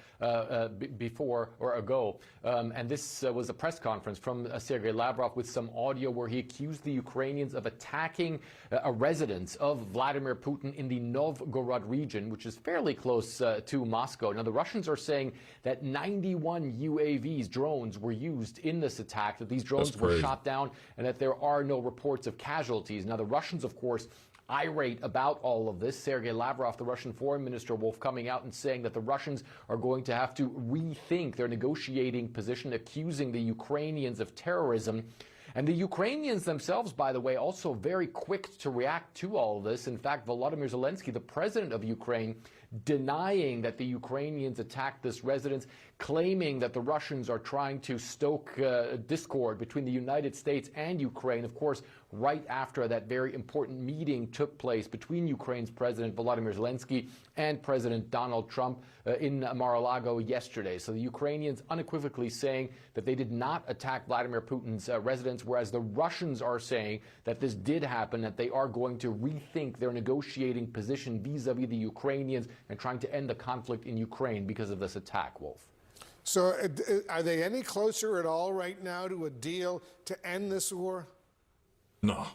before or ago. And this was a press conference from Sergei Lavrov with some audio where he accused the Ukrainians of attacking a residence of Vladimir Putin in the Novgorod region, which is fairly close to Moscow. Now, the Russians are saying that 91 UAVs, drones, were used in this attack, that these drones were shot down, and that there are no reports of casualties. Now, the Russians, of course, irate about all of this. Sergei Lavrov, the Russian foreign minister, Wolf, coming out and saying that the Russians are going to have to rethink their negotiating position, accusing the Ukrainians of terrorism. And the Ukrainians themselves, by the way, also very quick to react to all of this. In fact, Volodymyr Zelensky, the president of Ukraine, denying that the Ukrainians attacked this residence, claiming that the Russians are trying to stoke discord between the United States and Ukraine. Of course, right after that very important meeting took place between Ukraine's President Volodymyr Zelensky and President Donald Trump in Mar-a-Lago yesterday. So the Ukrainians unequivocally saying that they did not attack Vladimir Putin's residence, whereas the Russians are saying that this did happen, that they are going to rethink their negotiating position vis-a-vis the Ukrainians and trying to end the conflict in Ukraine because of this attack, Wolf. So are they any closer at all right now to a deal to end this war? No.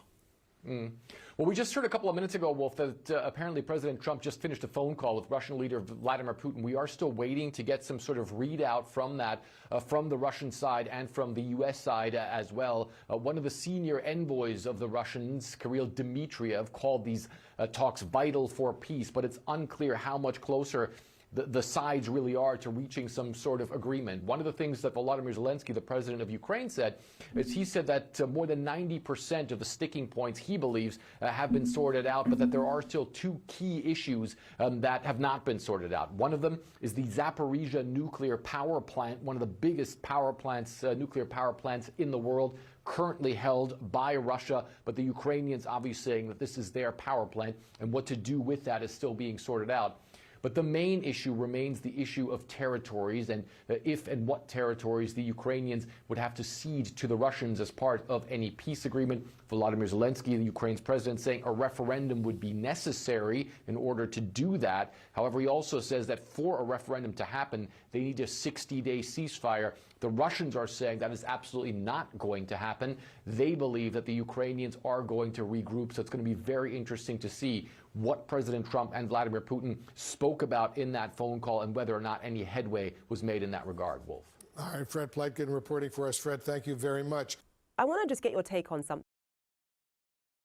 Well, we just heard a couple of minutes ago, Wolf, that apparently President Trump just finished a phone call with Russian leader Vladimir Putin. We are still waiting to get some sort of readout from that, from the Russian side and from the U.S. side as well. One of the senior envoys of the Russians, Kirill Dmitriev, called these talks vital for peace, but it's unclear how much closer the sides really are to reaching some sort of agreement. One of the things that Volodymyr Zelensky, the president of Ukraine, said is he said that more than 90% of the sticking points he believes have been sorted out, but that there are still two key issues that have not been sorted out. One of them is the Zaporizhzhia nuclear power plant, one of the biggest power plants, nuclear power plants in the world, currently held by Russia, but the Ukrainians obviously saying that this is their power plant, and what to do with that is still being sorted out. But the main issue remains the issue of territories, and if and what territories the Ukrainians would have to cede to the Russians as part of any peace agreement. Volodymyr Zelensky, the Ukraine's president, saying a referendum would be necessary in order to do that. However, he also says that for a referendum to happen, they need a 60-day ceasefire. The Russians are saying that is absolutely not going to happen. They believe that the Ukrainians are going to regroup, so it's going to be very interesting to see what President Trump and Vladimir Putin spoke about in that phone call and whether or not any headway was made in that regard, Wolf. All right, Fred Pleitgen reporting for us. Fred, thank you very much. I want to just get your take on something.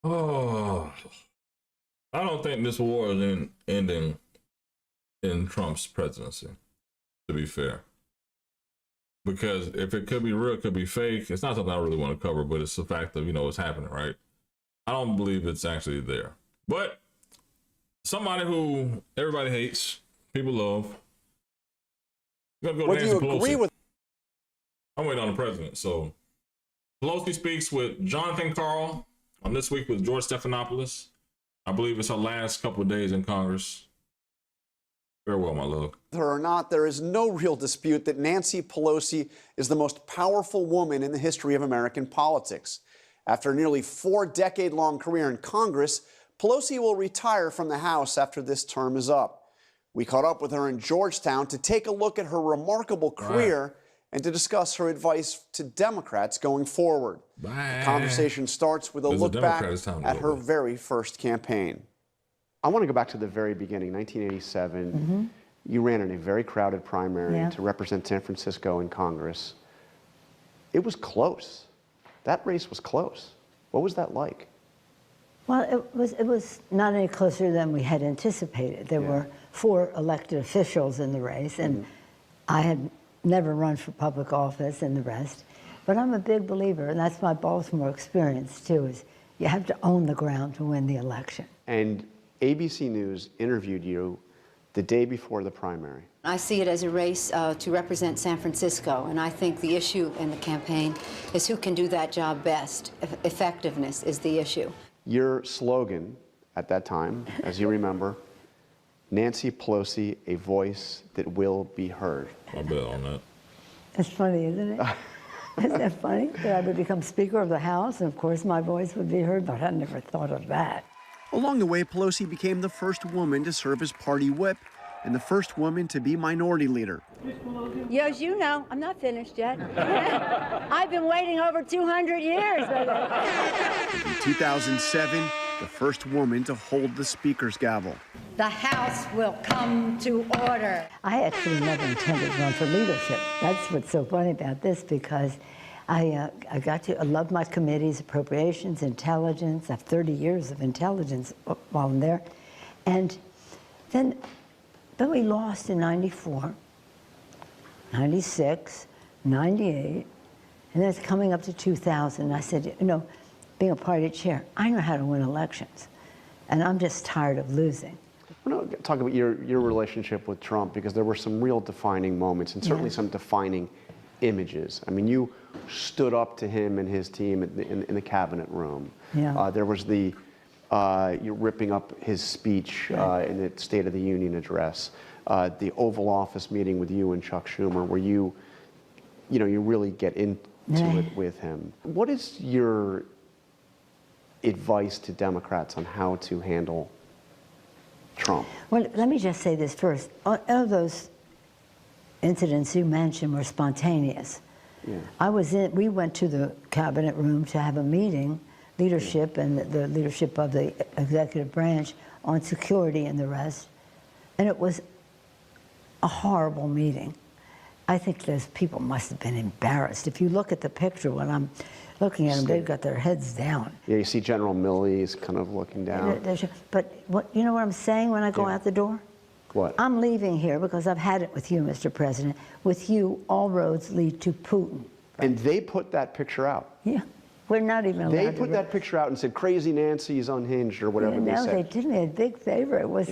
Oh, I don't think this war is ending in Trump's presidency, to be fair. Because if it could be real, it could be fake. It's not something I really want to cover, but it's the fact of, what's happening, right? I don't believe it's actually there. But somebody who everybody hates, people love. I'm gonna go to Nancy Pelosi. I'm waiting on the president. So Pelosi speaks with Jonathan Karl on This Week with George Stephanopoulos. I believe it's her last couple of days in Congress. Farewell, my love. Whether or not, there is no real dispute that Nancy Pelosi is the most powerful woman in the history of American politics. After a nearly 4-decade-long career in Congress, Pelosi will retire from the House after this term is up. We caught up with her in Georgetown to take a look at her remarkable career and to discuss her advice to Democrats going forward. The conversation starts with a look back at her very first campaign. I want to go back to the very beginning, 1987. You ran in a very crowded primary to represent San Francisco in Congress. It was close. That race was close. What was that like? Well, it was not any closer than we had anticipated. There were 4 elected officials in the race, and I had never run for public office and the rest. But I'm a big believer, and that's my Baltimore experience too, is you have to own the ground to win the election. And ABC News interviewed you the day before the primary. I see it as a race to represent San Francisco, and I think the issue in the campaign is who can do that job best. Effectiveness is the issue. Your slogan at that time, as you remember, Nancy Pelosi, a voice that will be heard. I bet on that. That's funny, isn't it? Isn't that funny? That I would become Speaker of the House, and of course my voice would be heard, but I never thought of that. Along the way, Pelosi became the first woman to serve as party whip and the first woman to be minority leader. Yeah, as you know, I'm not finished yet. I've been waiting over 200 years. In 2007, the first woman to hold the Speaker's gavel. The House will come to order. I actually never intended to run for leadership. That's what's so funny about this, because I love my committees, appropriations, intelligence. I have 30 years of intelligence while I'm there. And then we lost in 94, 96, 98, and then it's coming up to 2000. I said, you know, being a party chair, I know how to win elections, and I'm just tired of losing. I want to talk about your relationship with Trump, because there were some real defining moments and certainly some defining images. I mean, you stood up to him and his team in the cabinet room. There was the you're ripping up his speech in the State of the Union address, the Oval Office meeting with you and Chuck Schumer, where you really get into it with him. What is your advice to Democrats on how to handle Trump? Well, let me just say this first. All of those incidents you mentioned were spontaneous. We went to the cabinet room to have a meeting, leadership and the leadership of the executive branch on security and the rest, and it was a horrible meeting. I think those people must have been embarrassed. If you look at the picture when I'm looking at them, they've got their heads down. Yeah, you see General Milley's kind of looking down. But you know what I'm saying when I go out the door? What? I'm leaving here because I've had it with you, Mr. President. With you, all roads lead to Putin. And they put that picture out. Yeah. We're not even allowed to. They put that picture out and said, "Crazy Nancy's unhinged," or whatever they said. No, they did me a big favor. It was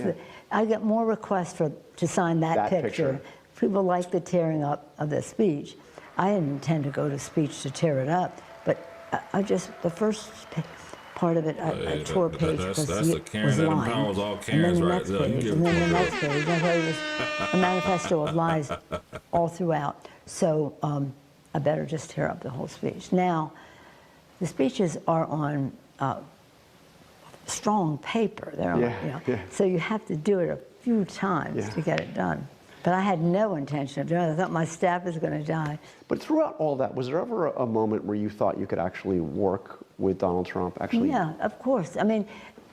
I got more requests to sign that picture. People like the tearing up of the speech. I didn't intend to go to speech to tear it up, but the first part of it, I tore a page because it was lying. And then the next page, and then the next page. I thought it was a manifesto of lies all throughout. So I better just tear up the whole speech. Now, the speeches are on strong paper. They're so you have to do it a few times to get it done. But I had no intention of doing it. I thought my staff was going to die. But throughout all that, was there ever a moment where you thought you could actually work with Donald Trump? Yeah, of course. I mean,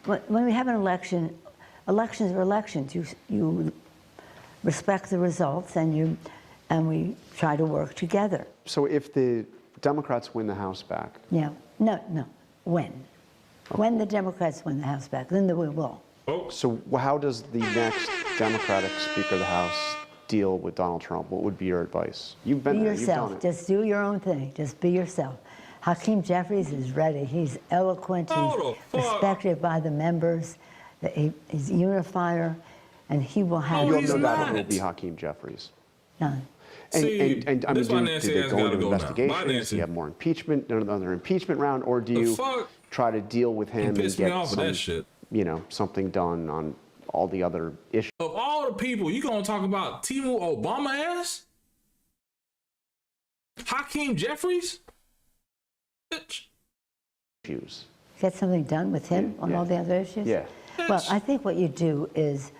when we have an election, elections are elections. You respect the results, and we try to work together. So if the Democrats win the House back? No. When? Okay. When the Democrats win the House back, then we will. So how does the next Democratic Speaker of the House deal with Donald Trump? What would be your advice? You've been there, you've done it. Just do your own thing. Just be yourself. Hakeem Jeffries is ready. He's eloquent. He's respected by the members. He's a unifier, and he will have. You have no doubt it will be Hakeem Jeffries. None. And I mean, do they go into investigations? Do you have more impeachment, another impeachment round, or do you try to deal with him and get something done on all the other issues? Of all the people, you gonna talk about Timo Obama ass? Hakeem Jeffries? Bitch. get something done with him on all the other issues? Yeah. Well, I think what you do is,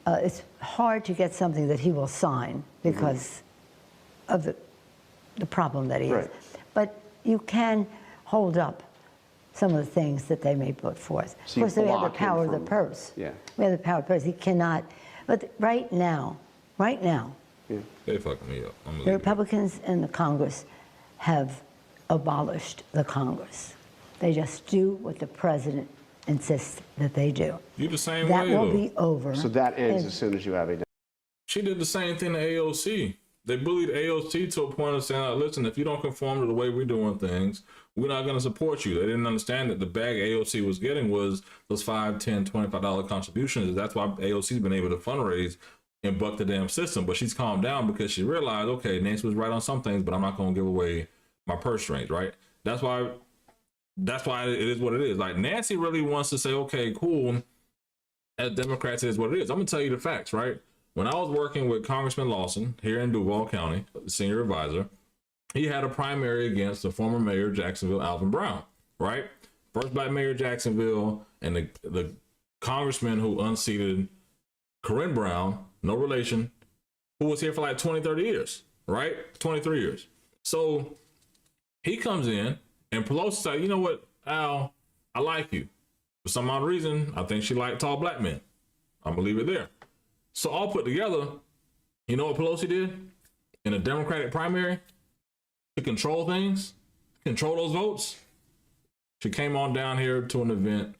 it's hard to get something that he will sign because of the problem that he has. But you can hold up some of the things that they may put forth. So of course, they have the power of the purse. Yeah. We have the power of the purse. He cannot. But right now, they fucking me up. the Republicans in the Congress have abolished the Congress. They just do what the president insists that they do. You the same that way, will though. be over. So that ends as soon as you have a. She did the same thing to AOC. They bullied AOC to a point of saying, listen, if you don't conform to the way we're doing things, we're not going to support you. They didn't understand that the bag AOC was getting was those $5, $10, $25 contributions. That's why AOC's been able to fundraise and buck the damn system. But she's calmed down because she realized, okay, Nancy was right on some things, but I'm not going to give away my purse strings, right? That's why it is what it is. Like, Nancy really wants to say, okay, cool, as Democrats, it is what it is. I'm going to tell you the facts, right? When I was working with Congressman Lawson here in Duval County, senior advisor, he had a primary against the former mayor of Jacksonville, Alvin Brown, right? First black mayor of Jacksonville, and the congressman who unseated Corinne Brown, no relation, who was here for like 20, 30 years, right? 23 years. So he comes in, and Pelosi said, you know what, Al, I like you. For some odd reason, I think she liked tall black men. I'm going to leave it there. So all put together, you know what Pelosi did in a Democratic primary to control things, control those votes? She came on down here to an event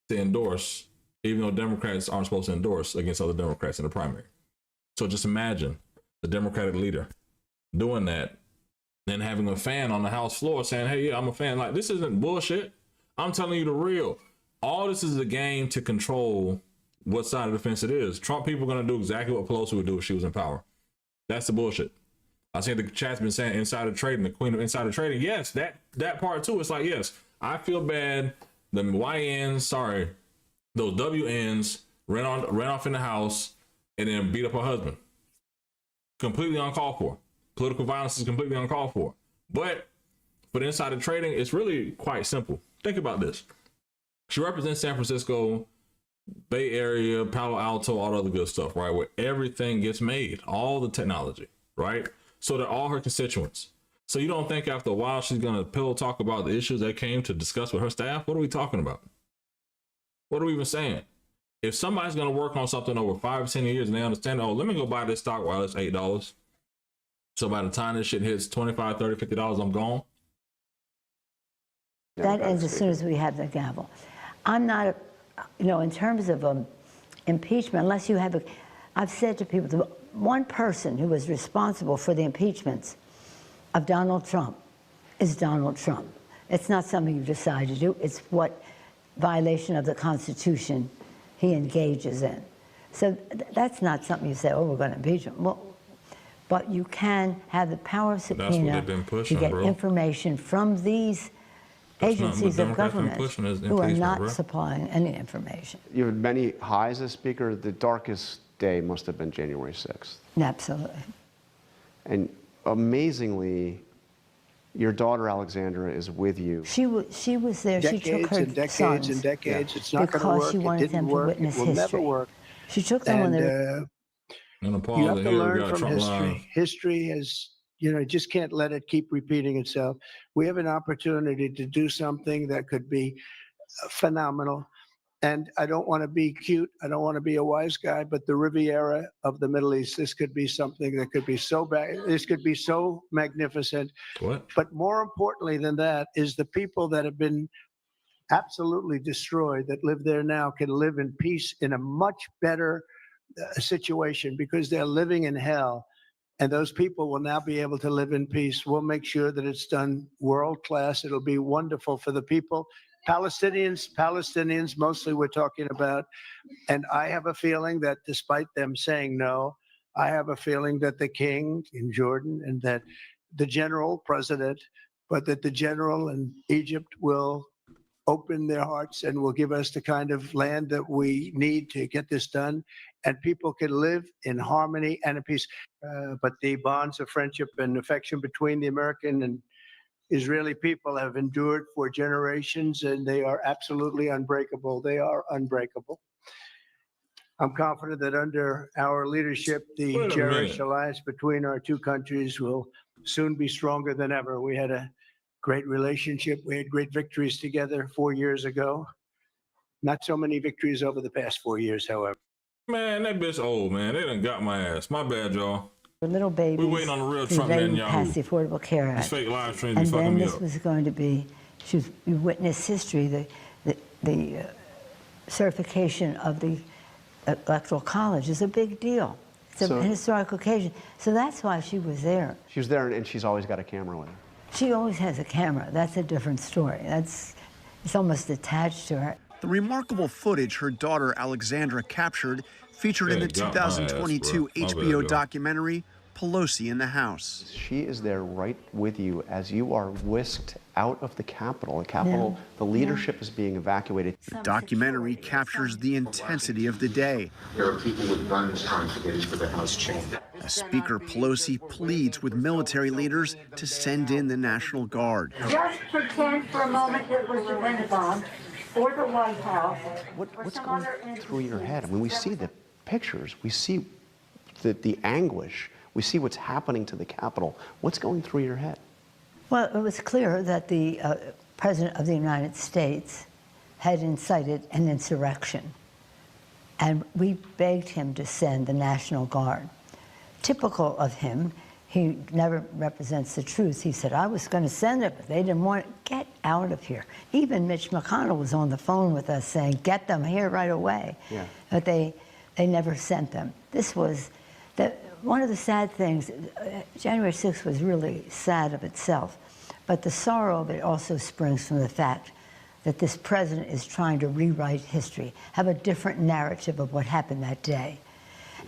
to endorse, even though Democrats aren't supposed to endorse against other Democrats in the primary. So just imagine the Democratic leader doing that, then having a fan on the House floor saying, hey, yeah, I'm a fan. Like, this isn't bullshit. I'm telling you the real. All this is a game to control what side of the fence it is. Trump people are going to do exactly what Pelosi would do if she was in power. That's the bullshit. I see the chat's been saying insider trading, the queen of insider trading. Yes, that part too. It's like, yes, I feel bad. The those WNs ran off in the house and then beat up her husband. Completely uncalled for. Political violence is completely uncalled for. But for the insider trading, it's really quite simple. Think about this. She represents San Francisco, Bay Area, Palo Alto, all the other good stuff, right? Where everything gets made, all the technology, right? So they're all her constituents. So you don't think after a while she's going to pillow talk about the issues that came to discuss with her staff? What are we talking about? What are we even saying? If somebody's going to work on something over 5 or 10 years and they understand, oh, let me go buy this stock while it's $8. So by the time this shit hits $25, $30, $50, I'm gone. That ends as soon as we have the gavel. I'm not, in terms of impeachment, unless you have I've said to people, the one person who was responsible for the impeachments of Donald Trump is Donald Trump. It's not something you decide to do. It's what violation of the Constitution he engages in. So that's not something you say, oh, we're going to impeach him. Well, but you can have the power of subpoena to get information from these agencies of government who are not supplying any information. You had many highs as Speaker. The darkest day must have been January 6th. Absolutely. And amazingly, your daughter Alexandra is with you. She was there. Decades she took her and decades sons and decades. It's not going to because work. she wanted them to witness it will history. Never work. She took them when they were. You have to learn from history. History is, just can't let it keep repeating itself. We have an opportunity to do something that could be phenomenal. And I don't want to be cute. I don't want to be a wise guy, but the Riviera of the Middle East, this could be something that could be so bad. This could be so magnificent. What? But more importantly than that is the people that have been absolutely destroyed that live there now can live in peace in a much better situation because they're living in hell. And those people will now be able to live in peace. We'll make sure that it's done world class. It'll be wonderful for the people. Palestinians mostly we're talking about. And I have a feeling that despite them saying no, I have a feeling that the king in Jordan and that the general president, but that the general in Egypt will open their hearts and will give us the kind of land that we need to get this done. And people can live in harmony and in peace. But the bonds of friendship and affection between the American and Israeli people have endured for generations, and they are absolutely unbreakable. They are unbreakable. I'm confident that under our leadership, the cherished alliance between our two countries will soon be stronger than ever. We had a great relationship. We had great victories together 4 years ago. Not so many victories over the past 4 years, however. Man, that bitch old, man. They done got my ass. My bad, y'all. Little babies. We waiting on the real who Trump-Netanyahu. passed the Affordable Care Act. These fake live streams be And fucking then me this up. was going to be, you witness history, the certification of the Electoral College is a big deal. It's a historical occasion. So that's why she was there. She was there, and she's always got a camera with her. She always has a camera. That's a different story. It's almost attached to her. The remarkable footage her daughter Alexandra captured featured in the 2022 HBO documentary, Pelosi in the House. She is there right with you as you are whisked out of the Capitol. The Capitol, the leadership is being evacuated. The documentary captures the intensity of the day. There are people with guns trying to get into the House chamber. As Speaker Pelosi pleads with military leaders to send in the National Guard. Just pretend for a moment it was the Pentagon or the White House. What's going through your head? I mean, we see the pictures. We see the anguish. We see what's happening to the Capitol. What's going through your head? Well, it was clear that the President of the United States had incited an insurrection. And we begged him to send the National Guard. Typical of him, he never represents the truth. He said, I was going to send it, but they didn't want it. Get out of here. Even Mitch McConnell was on the phone with us saying, get them here right away. Yeah. But they never sent them. This was one of the sad things. January 6th was really sad of itself. But the sorrow of it also springs from the fact that this president is trying to rewrite history, have a different narrative of what happened that day.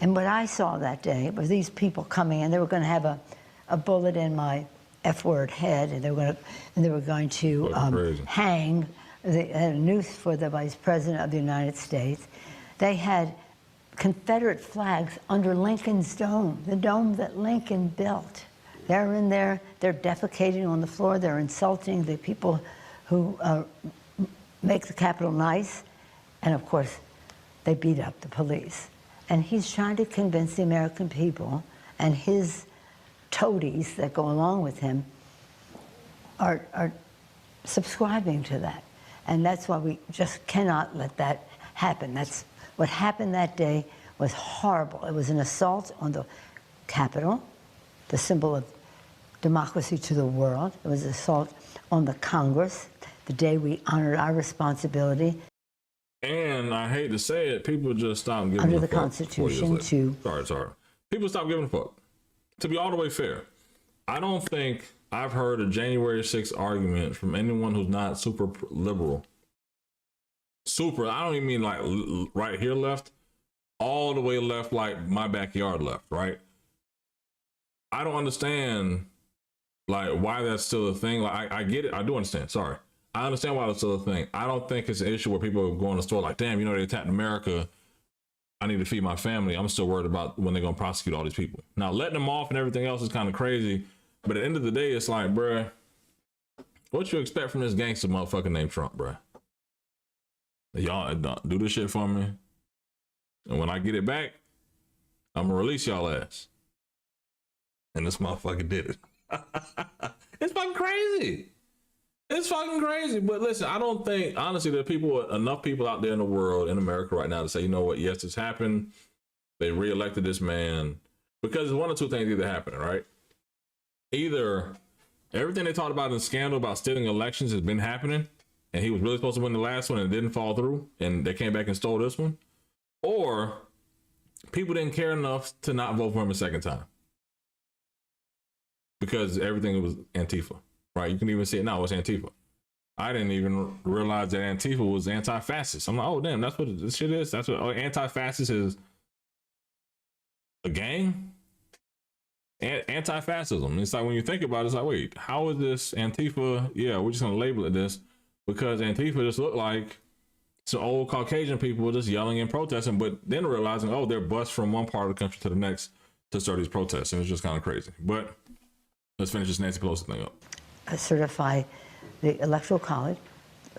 And what I saw that day was these people coming in. They were going to have a bullet in my F-word head, and they were going to hang a noose for the Vice President of the United States. They had Confederate flags under Lincoln's dome, the dome that Lincoln built. They're in there. They're defecating on the floor. They're insulting the people who make the Capitol nice. And of course, they beat up the police. And he's trying to convince the American people, and his toadies that go along with him are subscribing to that. And that's why we just cannot let that happen. That's what happened that day was horrible. It was an assault on the Capitol, the symbol of democracy to the world. It was an assault on the Congress, the day we honored our responsibility. And I hate to say it, people just stopped giving under a the fuck Constitution to... Sorry. People stop giving a fuck. To be all the way fair, I don't think I've heard a January 6th argument from anyone who's not super liberal. I don't even mean like right here left, all the way left, like my backyard left, right? I don't understand like why that's still a thing. Like I get it, I do understand, sorry. I understand why it's still a thing. I don't think it's an issue where people are going to the store like, damn, they attacked America. I need to feed my family. I'm still worried about when they're going to prosecute all these people. Now, letting them off and everything else is kind of crazy. But at the end of the day, it's like, bruh, what you expect from this gangster motherfucker named Trump, bruh? Y'all do this shit for me. And when I get it back, I'm going to release y'all ass. And this motherfucker did it. It's fucking crazy. It's fucking crazy. But listen, I don't think, honestly, there are enough people out there in the world, in America right now to say, you know what, yes, it's happened. They reelected this man. Because one or two things either happening, right? Either everything they talked about in the scandal about stealing elections has been happening, and he was really supposed to win the last one and it didn't fall through, and they came back and stole this one. Or people didn't care enough to not vote for him a second time. Because everything was Antifa. Right, you can even see it now. It's Antifa. I didn't even realize that Antifa was anti-fascist. I'm like, oh damn, that's what this shit is. That's what anti-fascist is. A gang. Anti-fascism. It's like when you think about it, it's like, wait, how is this Antifa? Yeah, we're just gonna label it this because Antifa just looked like some old Caucasian people just yelling and protesting, but then realizing, oh, they're bused from one part of the country to the next to start these protests, and it's just kind of crazy. But let's finish this Nancy Pelosi thing up. certify the Electoral College,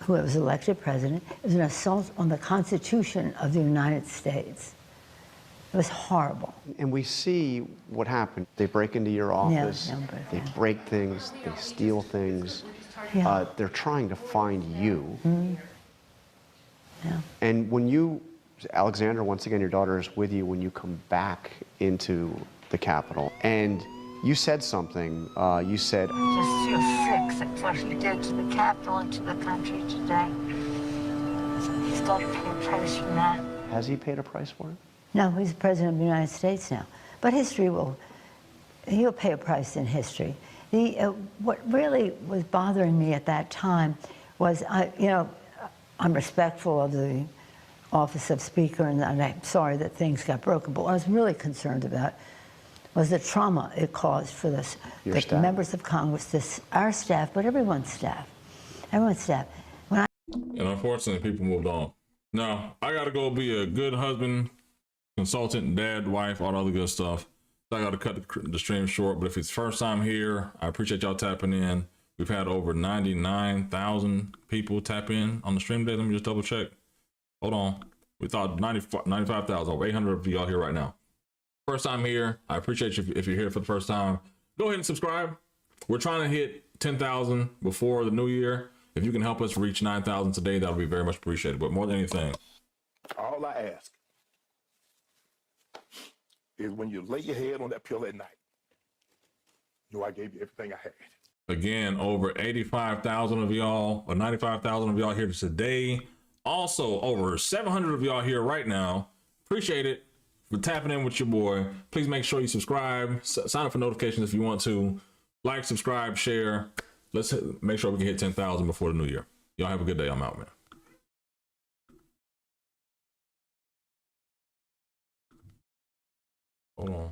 who was elected president. It was an assault on the Constitution of the United States. It was horrible. And we see what happened. They break into your office, they break things, they steal things. Yeah. They're trying to find you. Yeah. And when you, Alexandra, once again, your daughter is with you when you come back into the Capitol. And you said something. You said, I just feel sick at what he did to the Capitol and to the country today. He's got to pay a price for that. Has he paid a price for it? No, he's the president of the United States now. But he'll pay a price in history. What really was bothering me at that time was, I'm respectful of the office of Speaker, and I'm sorry that things got broken, but what I was really concerned about was the trauma it caused for the members of Congress, our staff, but everyone's staff. Everyone's staff. And unfortunately, people moved on. Now, I got to go be a good husband, consultant, dad, wife, all the other good stuff. So I got to cut the stream short, but if it's first time here, I appreciate y'all tapping in. We've had over 99,000 people tap in on the stream today. Let me just double check. Hold on. We thought 95,000, over 800 of y'all here right now. First time here, I appreciate you if you're here for the first time. Go ahead and subscribe. We're trying to hit 10,000 before the new year. If you can help us reach 9,000 today, that'll be very much appreciated. But more than anything, all I ask is when you lay your head on that pillow at night, I gave you everything I had. Again, over 85,000 of y'all, or 95,000 of y'all here today. Also, over 700 of y'all here right now. Appreciate it for tapping in with your boy. Please make sure you subscribe, sign up for notifications if you want to. Like, subscribe, share. Let's make sure we can hit 10,000 before the new year. Y'all have a good day. I'm out, man. Hold on.